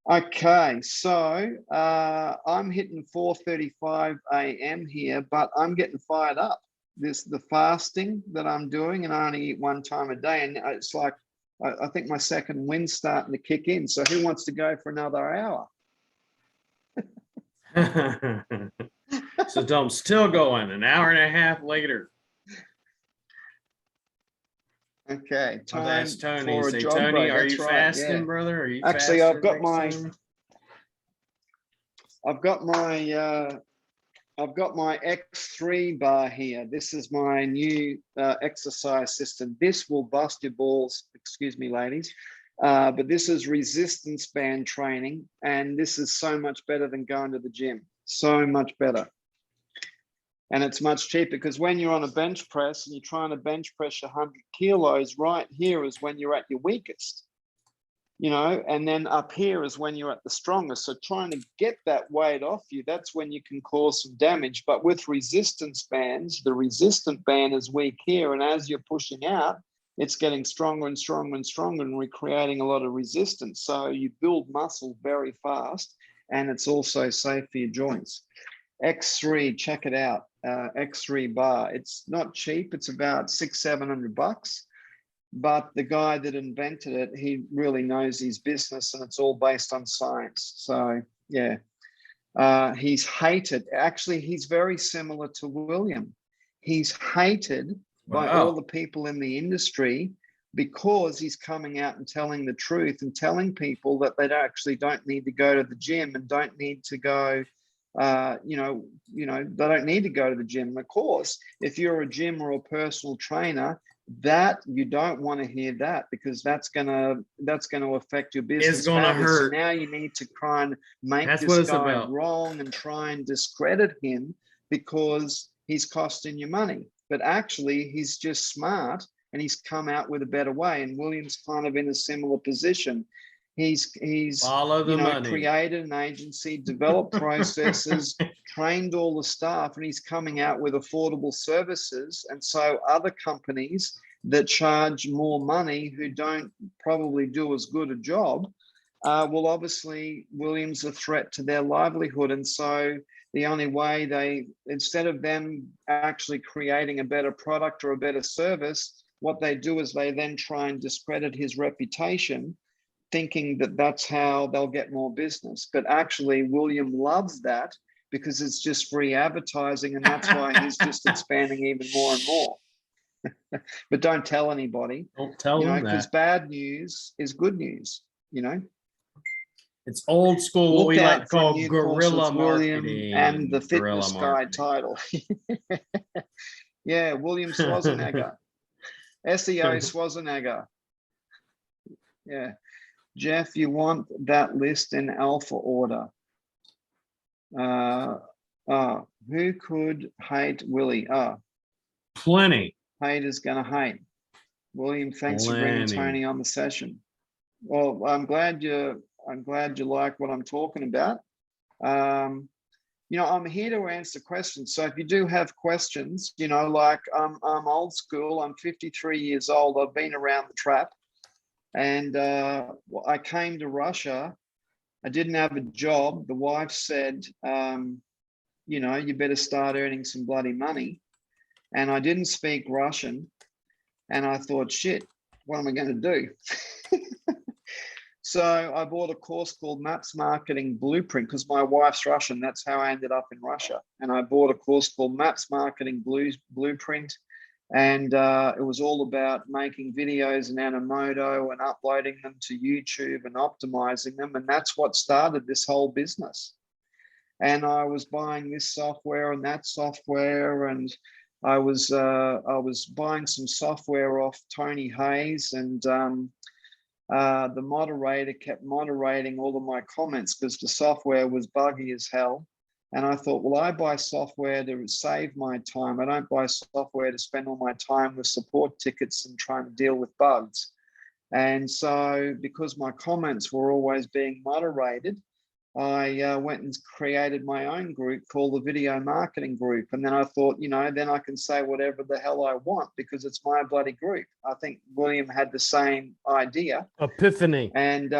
B: Okay, so I'm hitting 4:35 a.m. here, but I'm getting fired up. The fasting that I'm doing, and I only eat 1 time a day, and it's like I think my second wind's starting to kick in. So who wants to go for another hour?
A: So Tom's still going an hour and a half later.
B: Okay,
A: I'll ask Tony.
B: for a
A: Say,
B: jog
A: Tony,
B: break.
A: are
B: That's
A: you
B: right,
A: fasting,
B: yeah.
A: brother? Are you
B: actually?
A: fasting
B: I've got my X3 bar here. This is my new exercise system. This will bust your balls. Excuse me, ladies. But this is resistance band training, and this is so much better than going to the gym. So much better. And it's much cheaper because when you're on a bench press and you're trying to bench press 100 kilos, right here is when you're at your weakest. you know, and then up here is when you're at the strongest. So trying to get that weight off you, that's when you can cause some damage. But with resistance bands, the resistant band is weak here. And as you're pushing out, it's getting stronger and stronger and stronger and recreating a lot of resistance. So you build muscle very fast, and it's also safe for your joints. X3, check it out. X3 bar. It's not cheap. It's about $600-700. But the guy that invented it, he really knows his business, and it's all based on science. So yeah, he's hated. Actually, he's very similar to William. He's hated by all the people in the industry because he's coming out and telling the truth and telling people that they actually don't need to go to the gym and don't need to go. They don't need to go to the gym. Of course, if you're a gym or a personal trainer, that you don't want to hear that, because that's gonna affect your business.
A: It's gonna hurt.
B: So now you need to try and make this guy wrong and try and discredit him because he's costing you money. But actually, he's just smart and he's come out with a better way. And William's kind of in a similar position. He's created an agency, developed processes, trained all the staff, and he's coming out with affordable services. And so other companies that charge more money, who don't probably do as good a job, well, obviously William's a threat to their livelihood. And so the only way instead of them actually creating a better product or a better service, what they do is they then try and discredit his reputation, thinking that that's how they'll get more business. But actually, William loves that because it's just free advertising, and that's why he's just expanding even more and more. But don't tell anybody.
A: Don't tell them that.
B: Because bad news is good news,
A: It's old school, what we like to call guerrilla marketing.
B: And the fitness guy title. Yeah, William Schwarzenegger. SEO Schwarzenegger. Yeah. Jeff, you want that list in alpha order. Who could hate Willie?
A: Plenty.
B: Haters gonna hate. William, thanks for bringing Tony on the session. Well, I'm glad you like what I'm talking about. I'm here to answer questions. So if you do have questions, like I'm old school. I'm 53 years old. I've been around the trap. And I came to Russia. I didn't have a job. The wife said, you better start earning some bloody money. And I didn't speak Russian. And I thought, shit, what am I going to do? So I bought a course called Maps Marketing Blueprint because my wife's Russian. That's how I ended up in Russia. And I bought a course called Maps Marketing Blueprint. And it was all about making videos in Animoto and uploading them to YouTube and optimizing them. And that's what started this whole business. And I was buying this software and that software, and I was buying some software off Tony Hayes, and the moderator kept moderating all of my comments because the software was buggy as hell. And I thought, well, I buy software to save my time. I don't buy software to spend all my time with support tickets and trying to deal with bugs. And so because my comments were always being moderated, I went and created my own group called the Video Marketing Group. And then I thought, then I can say whatever the hell I want because it's my bloody group. I think William had the same idea.
A: Epiphany.
B: And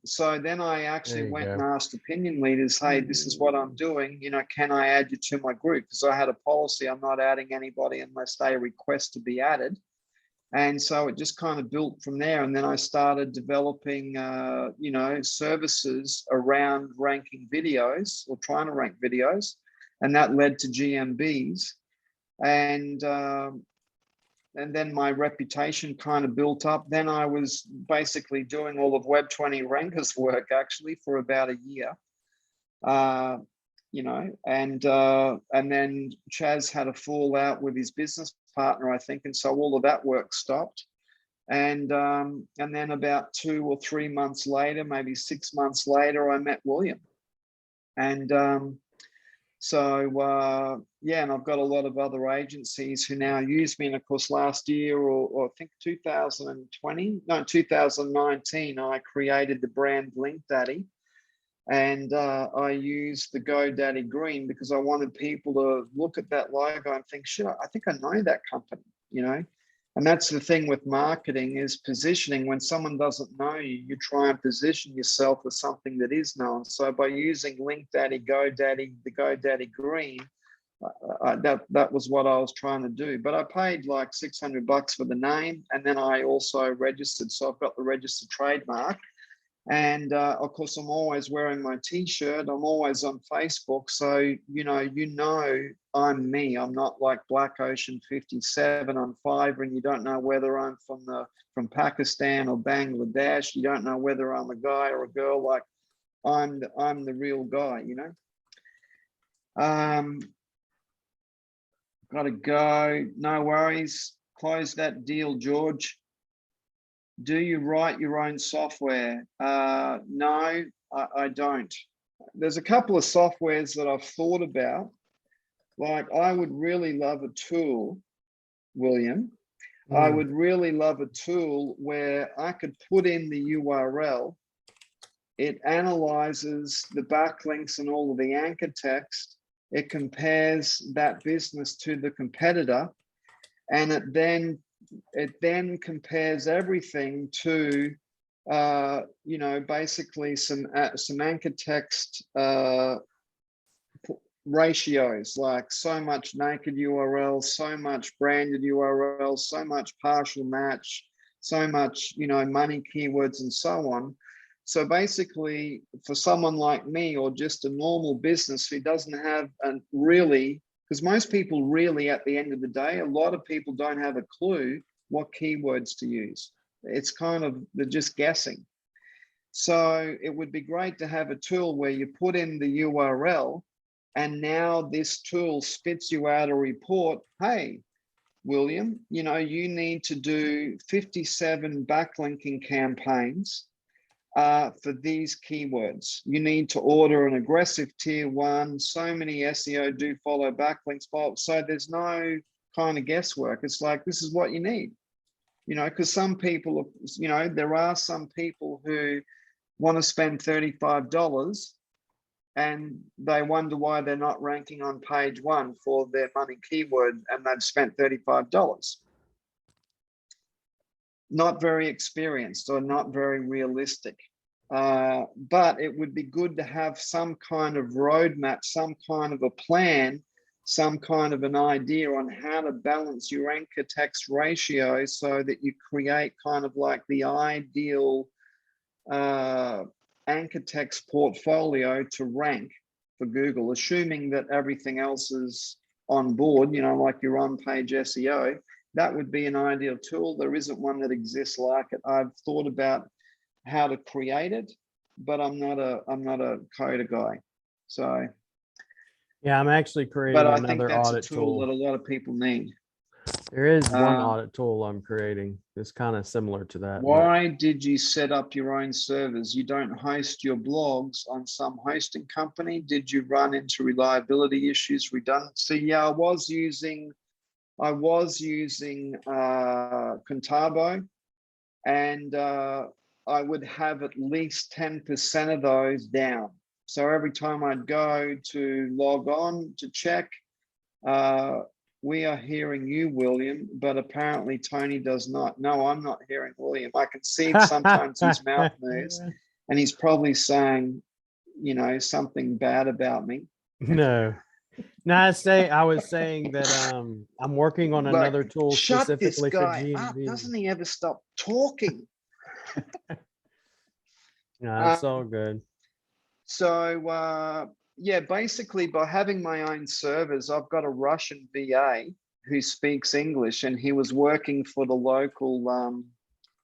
B: so then I actually went and asked opinion leaders, hey, this is what I'm doing. Can I add you to my group? Because I had a policy, I'm not adding anybody unless they request to be added. And so it just kind of built from there. And then I started developing, services around ranking videos or trying to rank videos. And that led to GMBs. And then my reputation kind of built up. Then I was basically doing all of Web20 Rankers work actually for about a year. And then Chaz had a fallout with his business partner, I think, and so all of that work stopped. And then about 2 or 3 months later, maybe 6 months later, I met William. And So yeah, and I've got a lot of other agencies who now use me. And of course, last year, or I think 2019, I created the brand Link Daddy, and I used the GoDaddy green because I wanted people to look at that logo and think, shit, I think I know that company, you know. And that's the thing with marketing, is positioning. When someone doesn't know you, you try and position yourself as something that is known. So by using Link Daddy, GoDaddy, the GoDaddy green, that was what I was trying to do. But I paid like $600 for the name, and then I also registered. So I've got the registered trademark. And of course, I'm always wearing my T-shirt. I'm always on Facebook. So, you know, I'm me. I'm not like Black Ocean 57 on Fiverr, and you don't know whether I'm from Pakistan or Bangladesh. You don't know whether I'm a guy or a girl. Like, I'm the real guy, you know. Gotta go. No worries. Close that deal, George. Do you write your own software? No, I don't. There's a couple of softwares that I've thought about. Like, I would really love a tool, William. I would really love a tool where I could put in the URL. It analyzes the backlinks and all of the anchor text. It compares that business to the competitor, and it then compares everything to, you know, basically some anchor text ratios, like so much naked URL, so much branded URL, so much partial match, so much, you know, money keywords, and so on. So basically, for someone like me, or just a normal business who doesn't have really, because most people really, at the end of the day, a lot of people don't have a clue what keywords to use. It's kind of, they're just guessing. So it would be great to have a tool where you put in the URL, and now this tool spits you out a report. Hey, William, you know, you need to do 57 backlinking campaigns for these keywords. You need to order an aggressive tier 1, so many SEO do follow backlinks. So there's no kind of guesswork. It's like, this is what you need, you know, because some people, you know, there are some people who want to spend $35 and they wonder why they're not ranking on page 1 for their money keyword, and they've spent $35. Not very experienced or not very realistic. But it would be good to have some kind of roadmap, some kind of a plan, some kind of an idea on how to balance your anchor text ratio so that you create kind of like the ideal anchor text portfolio to rank for Google, assuming that everything else is on board, you know, like your on-page SEO. That would be an ideal tool. There isn't one that exists like it. I've thought about how to create it, but I'm not a coder guy. So
C: yeah, I'm actually creating
B: but I think
C: another
B: that's a
C: audit
B: tool that
C: tool.
B: a lot of people need.
C: There is one audit tool I'm creating. It's kind of similar to that.
B: Why did you set up your own servers? You don't host your blogs on some hosting company. Did you run into reliability issues, redundancy? Yeah, I was using Contabo, and I would have at least 10% of those down. So every time I'd go to log on to check, we are hearing you, William, but apparently Tony does not. No, I'm not hearing William. I can see sometimes his mouth moves, and he's probably saying, you know, something bad about me.
C: No. No, I was saying that I'm working on another tool specifically for GMV.
B: Doesn't he ever stop talking?
C: No, it's all good.
B: So yeah, basically by having my own servers, I've got a Russian VA who speaks English, and he was working for the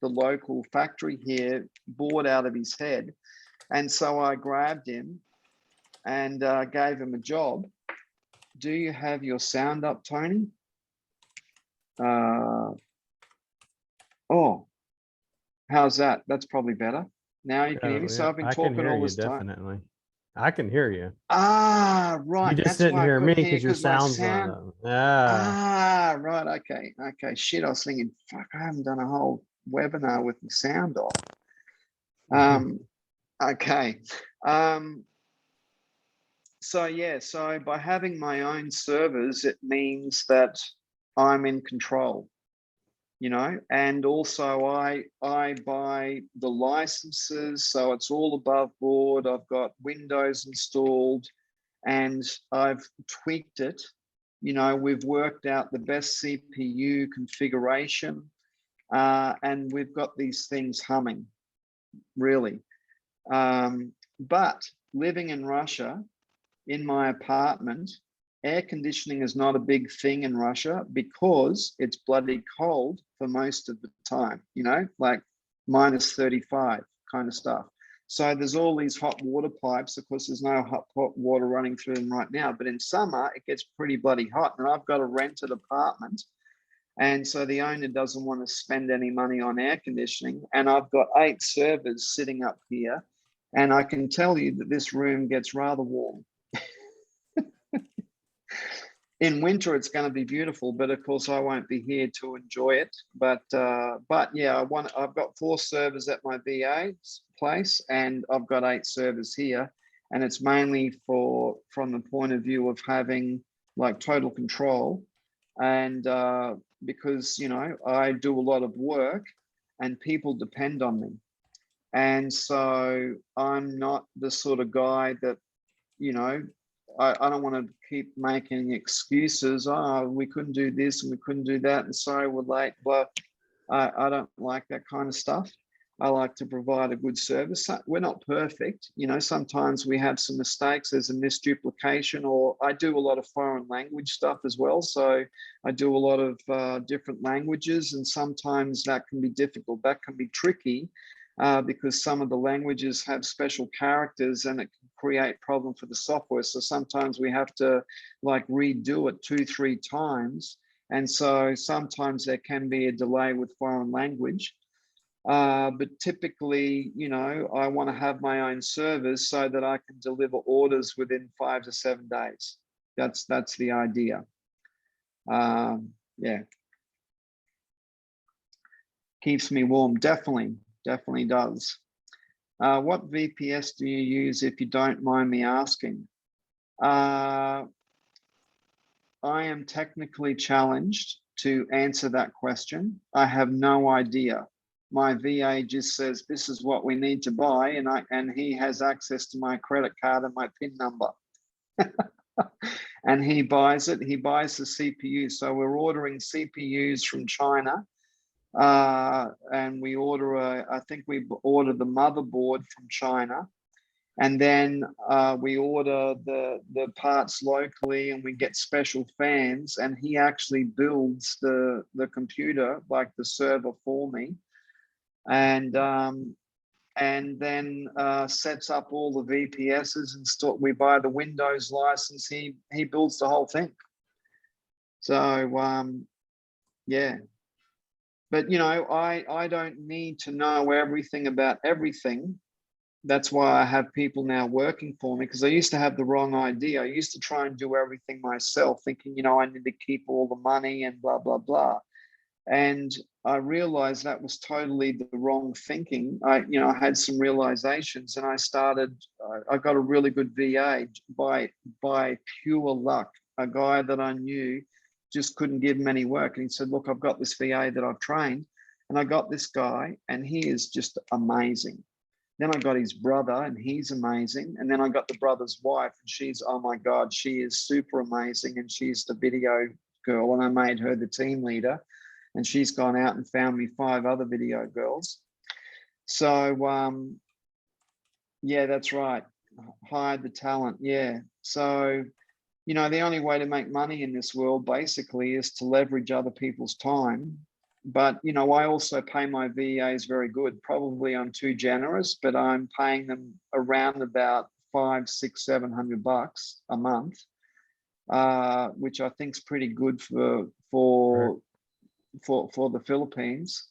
B: local factory here, bored out of his head. And so I grabbed him and gave him a job. Do you have your sound up, Tony? Oh, how's that? That's probably better. Now you can hear me. So I've been talking all this time.
C: Definitely. I can hear you.
B: Ah,
C: You
B: right.
C: just
B: That's
C: didn't
B: why I
C: hear me
B: couldn't hear
C: because your
B: because my
C: sound's not
B: sound.
C: up. Yeah.
B: Ah, right. Okay. Okay. Shit. I was thinking, fuck, I haven't done a whole webinar with the sound off. Okay. So yeah, so by having my own servers, it means that I'm in control, you know, and also I buy the licenses, so it's all above board. I've got Windows installed and I've tweaked it. You know, we've worked out the best CPU configuration, and we've got these things humming, really. But living in Russia, in my apartment, air conditioning is not a big thing in Russia because it's bloody cold for most of the time, you know, like minus 35 kind of stuff. So there's all these hot water pipes. Of course, there's no hot water running through them right now, but in summer it gets pretty bloody hot. And I've got a rented apartment. And so the owner doesn't want to spend any money on air conditioning. And I've got 8 servers sitting up here. And I can tell you that this room gets rather warm. In winter, it's going to be beautiful, but of course I won't be here to enjoy it. But yeah, I've got 4 servers at my VA's place, and I've got 8 servers here, and it's mainly from the point of view of having like total control, and because, you know, I do a lot of work, and people depend on me, and so I'm not the sort of guy that, you know, I don't want to keep making excuses. Oh, we couldn't do this and we couldn't do that, and sorry we're late. But I don't like that kind of stuff. I like to provide a good service. We're not perfect, you know. Sometimes we have some mistakes. There's a misduplication, or I do a lot of foreign language stuff as well. So I do a lot of different languages, and sometimes that can be difficult. That can be tricky. Because some of the languages have special characters and it can create problem for the software. So sometimes we have to like redo it 2-3 times. And so sometimes there can be a delay with foreign language. But typically, you know, I want to have my own servers so that I can deliver orders within 5 to 7 days. That's the idea. Yeah. Keeps me warm, definitely does. What VPS do you use, if you don't mind me asking? I am technically challenged to answer that question. I have no idea. My VA just says, this is what we need to buy, and he has access to my credit card and my PIN number. And he buys it. He buys the CPU. So we're ordering CPUs from China. And we I think we order the motherboard from China, and then we order the parts locally, and we get special fans, and he actually builds the computer, like the server, for me, and then sets up all the VPSs and we buy the Windows license. He builds the whole thing. So yeah. But, you know, I don't need to know everything about everything. That's why I have people now working for me, because I used to have the wrong idea. I used to try and do everything myself, thinking, you know, I need to keep all the money and blah, blah, blah. And I realized that was totally the wrong thinking. I had some realizations, and I got a really good VA by pure luck. A guy that I knew just couldn't give him any work. And he said, look, I've got this VA that I've trained, and I got this guy, and he is just amazing. Then I got his brother, and he's amazing. And then I got the brother's wife, and she's, oh my God, she is super amazing. And she's the video girl, and I made her the team leader. And she's gone out and found me 5 other video girls. So, yeah, that's right. Hired the talent. Yeah. So, you know, the only way to make money in this world basically is to leverage other people's time. But, you know, I also pay my VAs very good. Probably I'm too generous, but I'm paying them around about $500, $600, $700 a month, which I think is pretty good for the Philippines,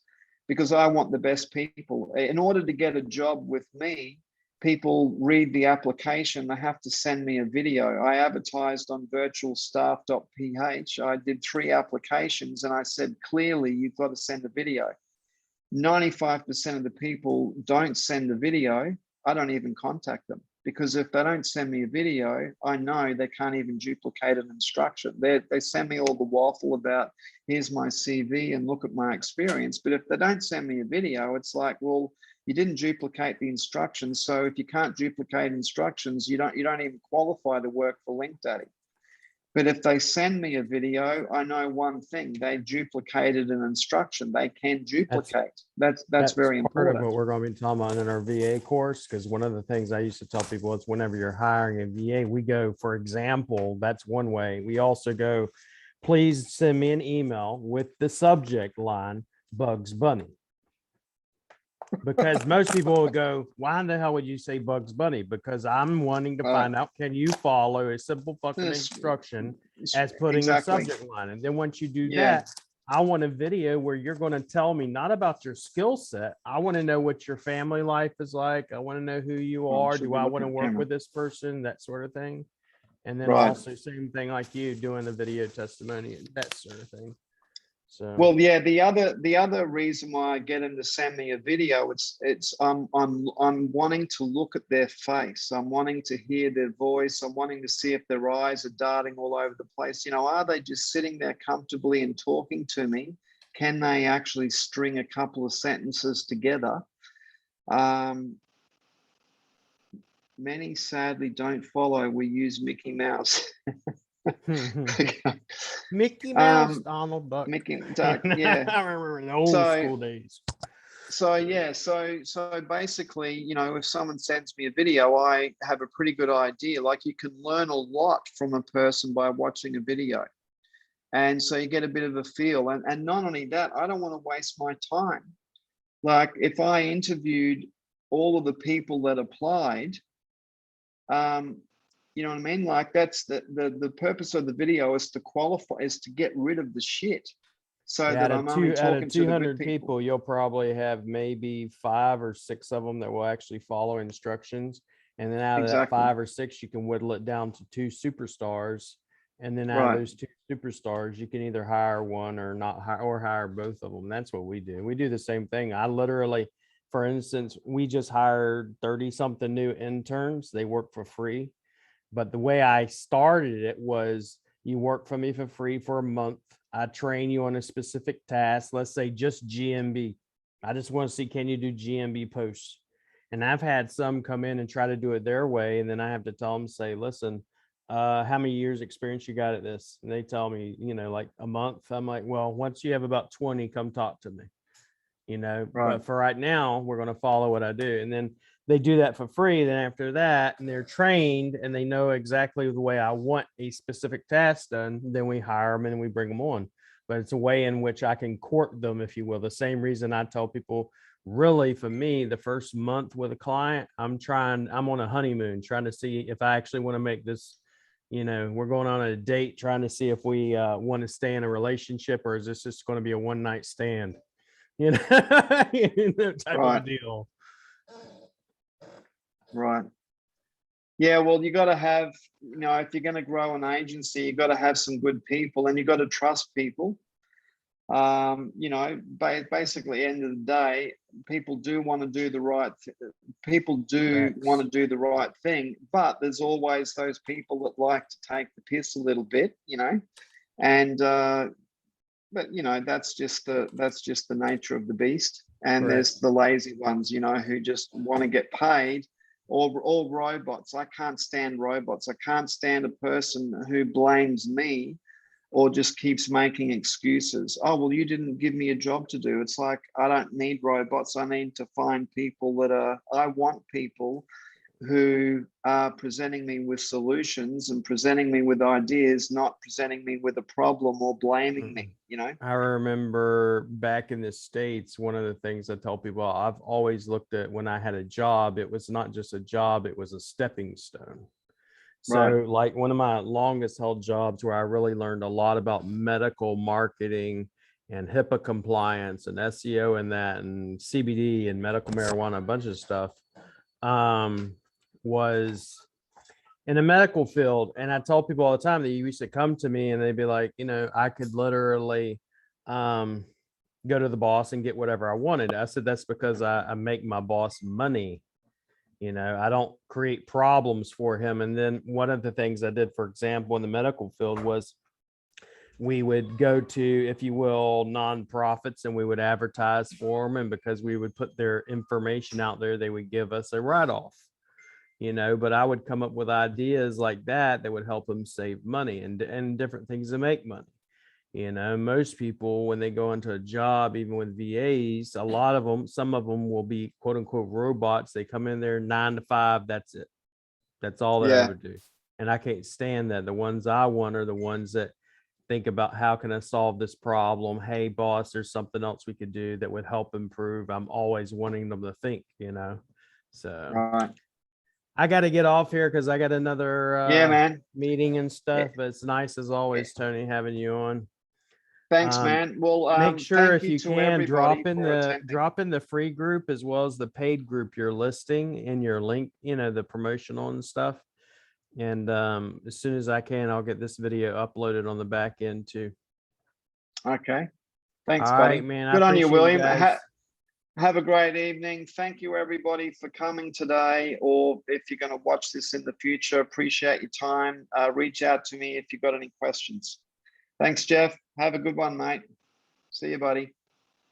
B: because I want the best people. In order to get a job with me, people read the application, they have to send me a video. I advertised on virtualstaff.ph. I did 3 applications and I said, clearly, you've got to send a video. 95% of the people don't send a video. I don't even contact them, because if they don't send me a video, I know they can't even duplicate an instruction. They send me all the waffle about, here's my CV and look at my experience. But if they don't send me a video, it's like, well, you didn't duplicate the instructions. So if you can't duplicate instructions, you don't even qualify to work for LinkDaddy. But if they send me a video, I know one thing: they duplicated an instruction. They can duplicate. That's very
C: part
B: important.
C: of what we're going to be talking about in our VA course, because one of the things I used to tell people is whenever you're hiring a VA, we go, for example, that's one way. We also go, please send me an email with the subject line, Bugs Bunny. Because most people will go, why in the hell would you say Bugs Bunny? Because I'm wanting to find out, can you follow a simple fucking instruction as putting a subject line? And then once you do that, I want a video where you're going to tell me not about your skill set. I want to know what your family life is like. I want to know who you are. Do I want to work with this person? That sort of thing. And then also same thing like you doing the video testimony and that sort of thing. So,
B: well, yeah, the other reason why I get them to send me a video, I'm wanting to look at their face. I'm wanting to hear their voice. I'm wanting to see if their eyes are darting all over the place. You know, are they just sitting there comfortably and talking to me? Can they actually string a couple of sentences together? Many sadly don't follow. We use Mickey Mouse.
C: Mickey Mouse, Donald Duck.
B: Mickey Duck, yeah.
C: I remember in the old school days.
B: So basically, you know, if someone sends me a video, I have a pretty good idea. Like, you can learn a lot from a person by watching a video. And so you get a bit of a feel. And not only that, I don't want to waste my time. Like, if I interviewed all of the people that applied, you know what I mean? Like, that's the purpose of the video is to qualify, is to get rid of the shit. So that I'm only talking to
C: 200 people, you'll probably have maybe 5 or 6 of them that will actually follow instructions. And then out of that 5 or 6, you can whittle it down to 2 superstars. And then out of those 2 superstars, you can either hire one or not hire, or hire both of them. That's what we do. We do the same thing. I literally, for instance, we just hired 30 something new interns. They work for free. But the way I started it was, you work for me for free for a month. I train you on a specific task. Let's say just GMB. I just want to see, can you do GMB posts? And I've had some come in and try to do it their way. And then I have to tell them, say, listen, how many years experience you got at this? And they tell me, you know, like a month. I'm like, well, once you have about 20, come talk to me, you know, but for right now, we're going to follow what I do. And then they do that for free. Then after that, and they're trained and they know exactly the way I want a specific task done, then we hire them and we bring them on. But it's a way in which I can court them, if you will. The same reason I tell people, really, for me, the first month with a client, I'm on a honeymoon, trying to see if I actually want to make this, you know, we're going on a date, trying to see if we want to stay in a relationship, or is this just going to be a one night stand, you know, type of deal.
B: Right. Yeah, well, you got to have, you know, if you're going to grow an agency, you got to have some good people, and you got to trust people. You know, basically, end of the day, people do want to do the right thing, but there's always those people that like to take the piss a little bit, you know, and but you know, that's just the nature of the beast. And there's the lazy ones, you know, who just want to get paid. Or robots. I can't stand robots. I can't stand a person who blames me or just keeps making excuses. Oh, well, you didn't give me a job to do. It's like, I don't need robots. I need to find people I want people who are presenting me with solutions and presenting me with ideas, not presenting me with a problem or blaming me, you know?
C: I remember back in the States, one of the things I tell people, I've always looked at when I had a job, it was not just a job, it was a stepping stone. So like one of my longest held jobs where I really learned a lot about medical marketing and HIPAA compliance and SEO and that, and CBD and medical marijuana, a bunch of stuff. was in the medical field. And I told people all the time that you used to come to me and they'd be like, I could literally go to the boss and get whatever I wanted. I said, that's because I make my boss money. I don't create problems for him. And then one of the things I did, for example, in the medical field was we would go to, if you will, nonprofits, and we would advertise for them. And because we would put their information out there, they would give us a write-off, but I would come up with ideas like that would help them save money and different things to make money. Most people, when they go into a job, even with VAs, some of them will be quote unquote robots. They come in there 9 to 5. That's it. That's all they ever do. And I can't stand that. The ones I want are the ones that think about, how can I solve this problem? Hey, boss, there's something else we could do that would help improve. I'm always wanting them to think, so.
B: Right.
C: I got to get off here because I got another
B: man.
C: meeting and stuff, but it's nice as always, Tony, having you on.
B: Thanks, man. Well,
C: make sure if you can drop in
B: the
C: the free group as well as the paid group you're listing in your link, the promotional and stuff. And as soon as I can, I'll get this video uploaded on the back end too.
B: Okay. Thanks,
C: all
B: buddy.
C: right, man.
B: Good on you, William.
C: Have
B: a great evening. Thank you, everybody, for coming today. Or if you're going to watch this in the future, appreciate your time. Reach out to me if you've got any questions. Thanks, Jeff. Have a good one, mate. See you, buddy.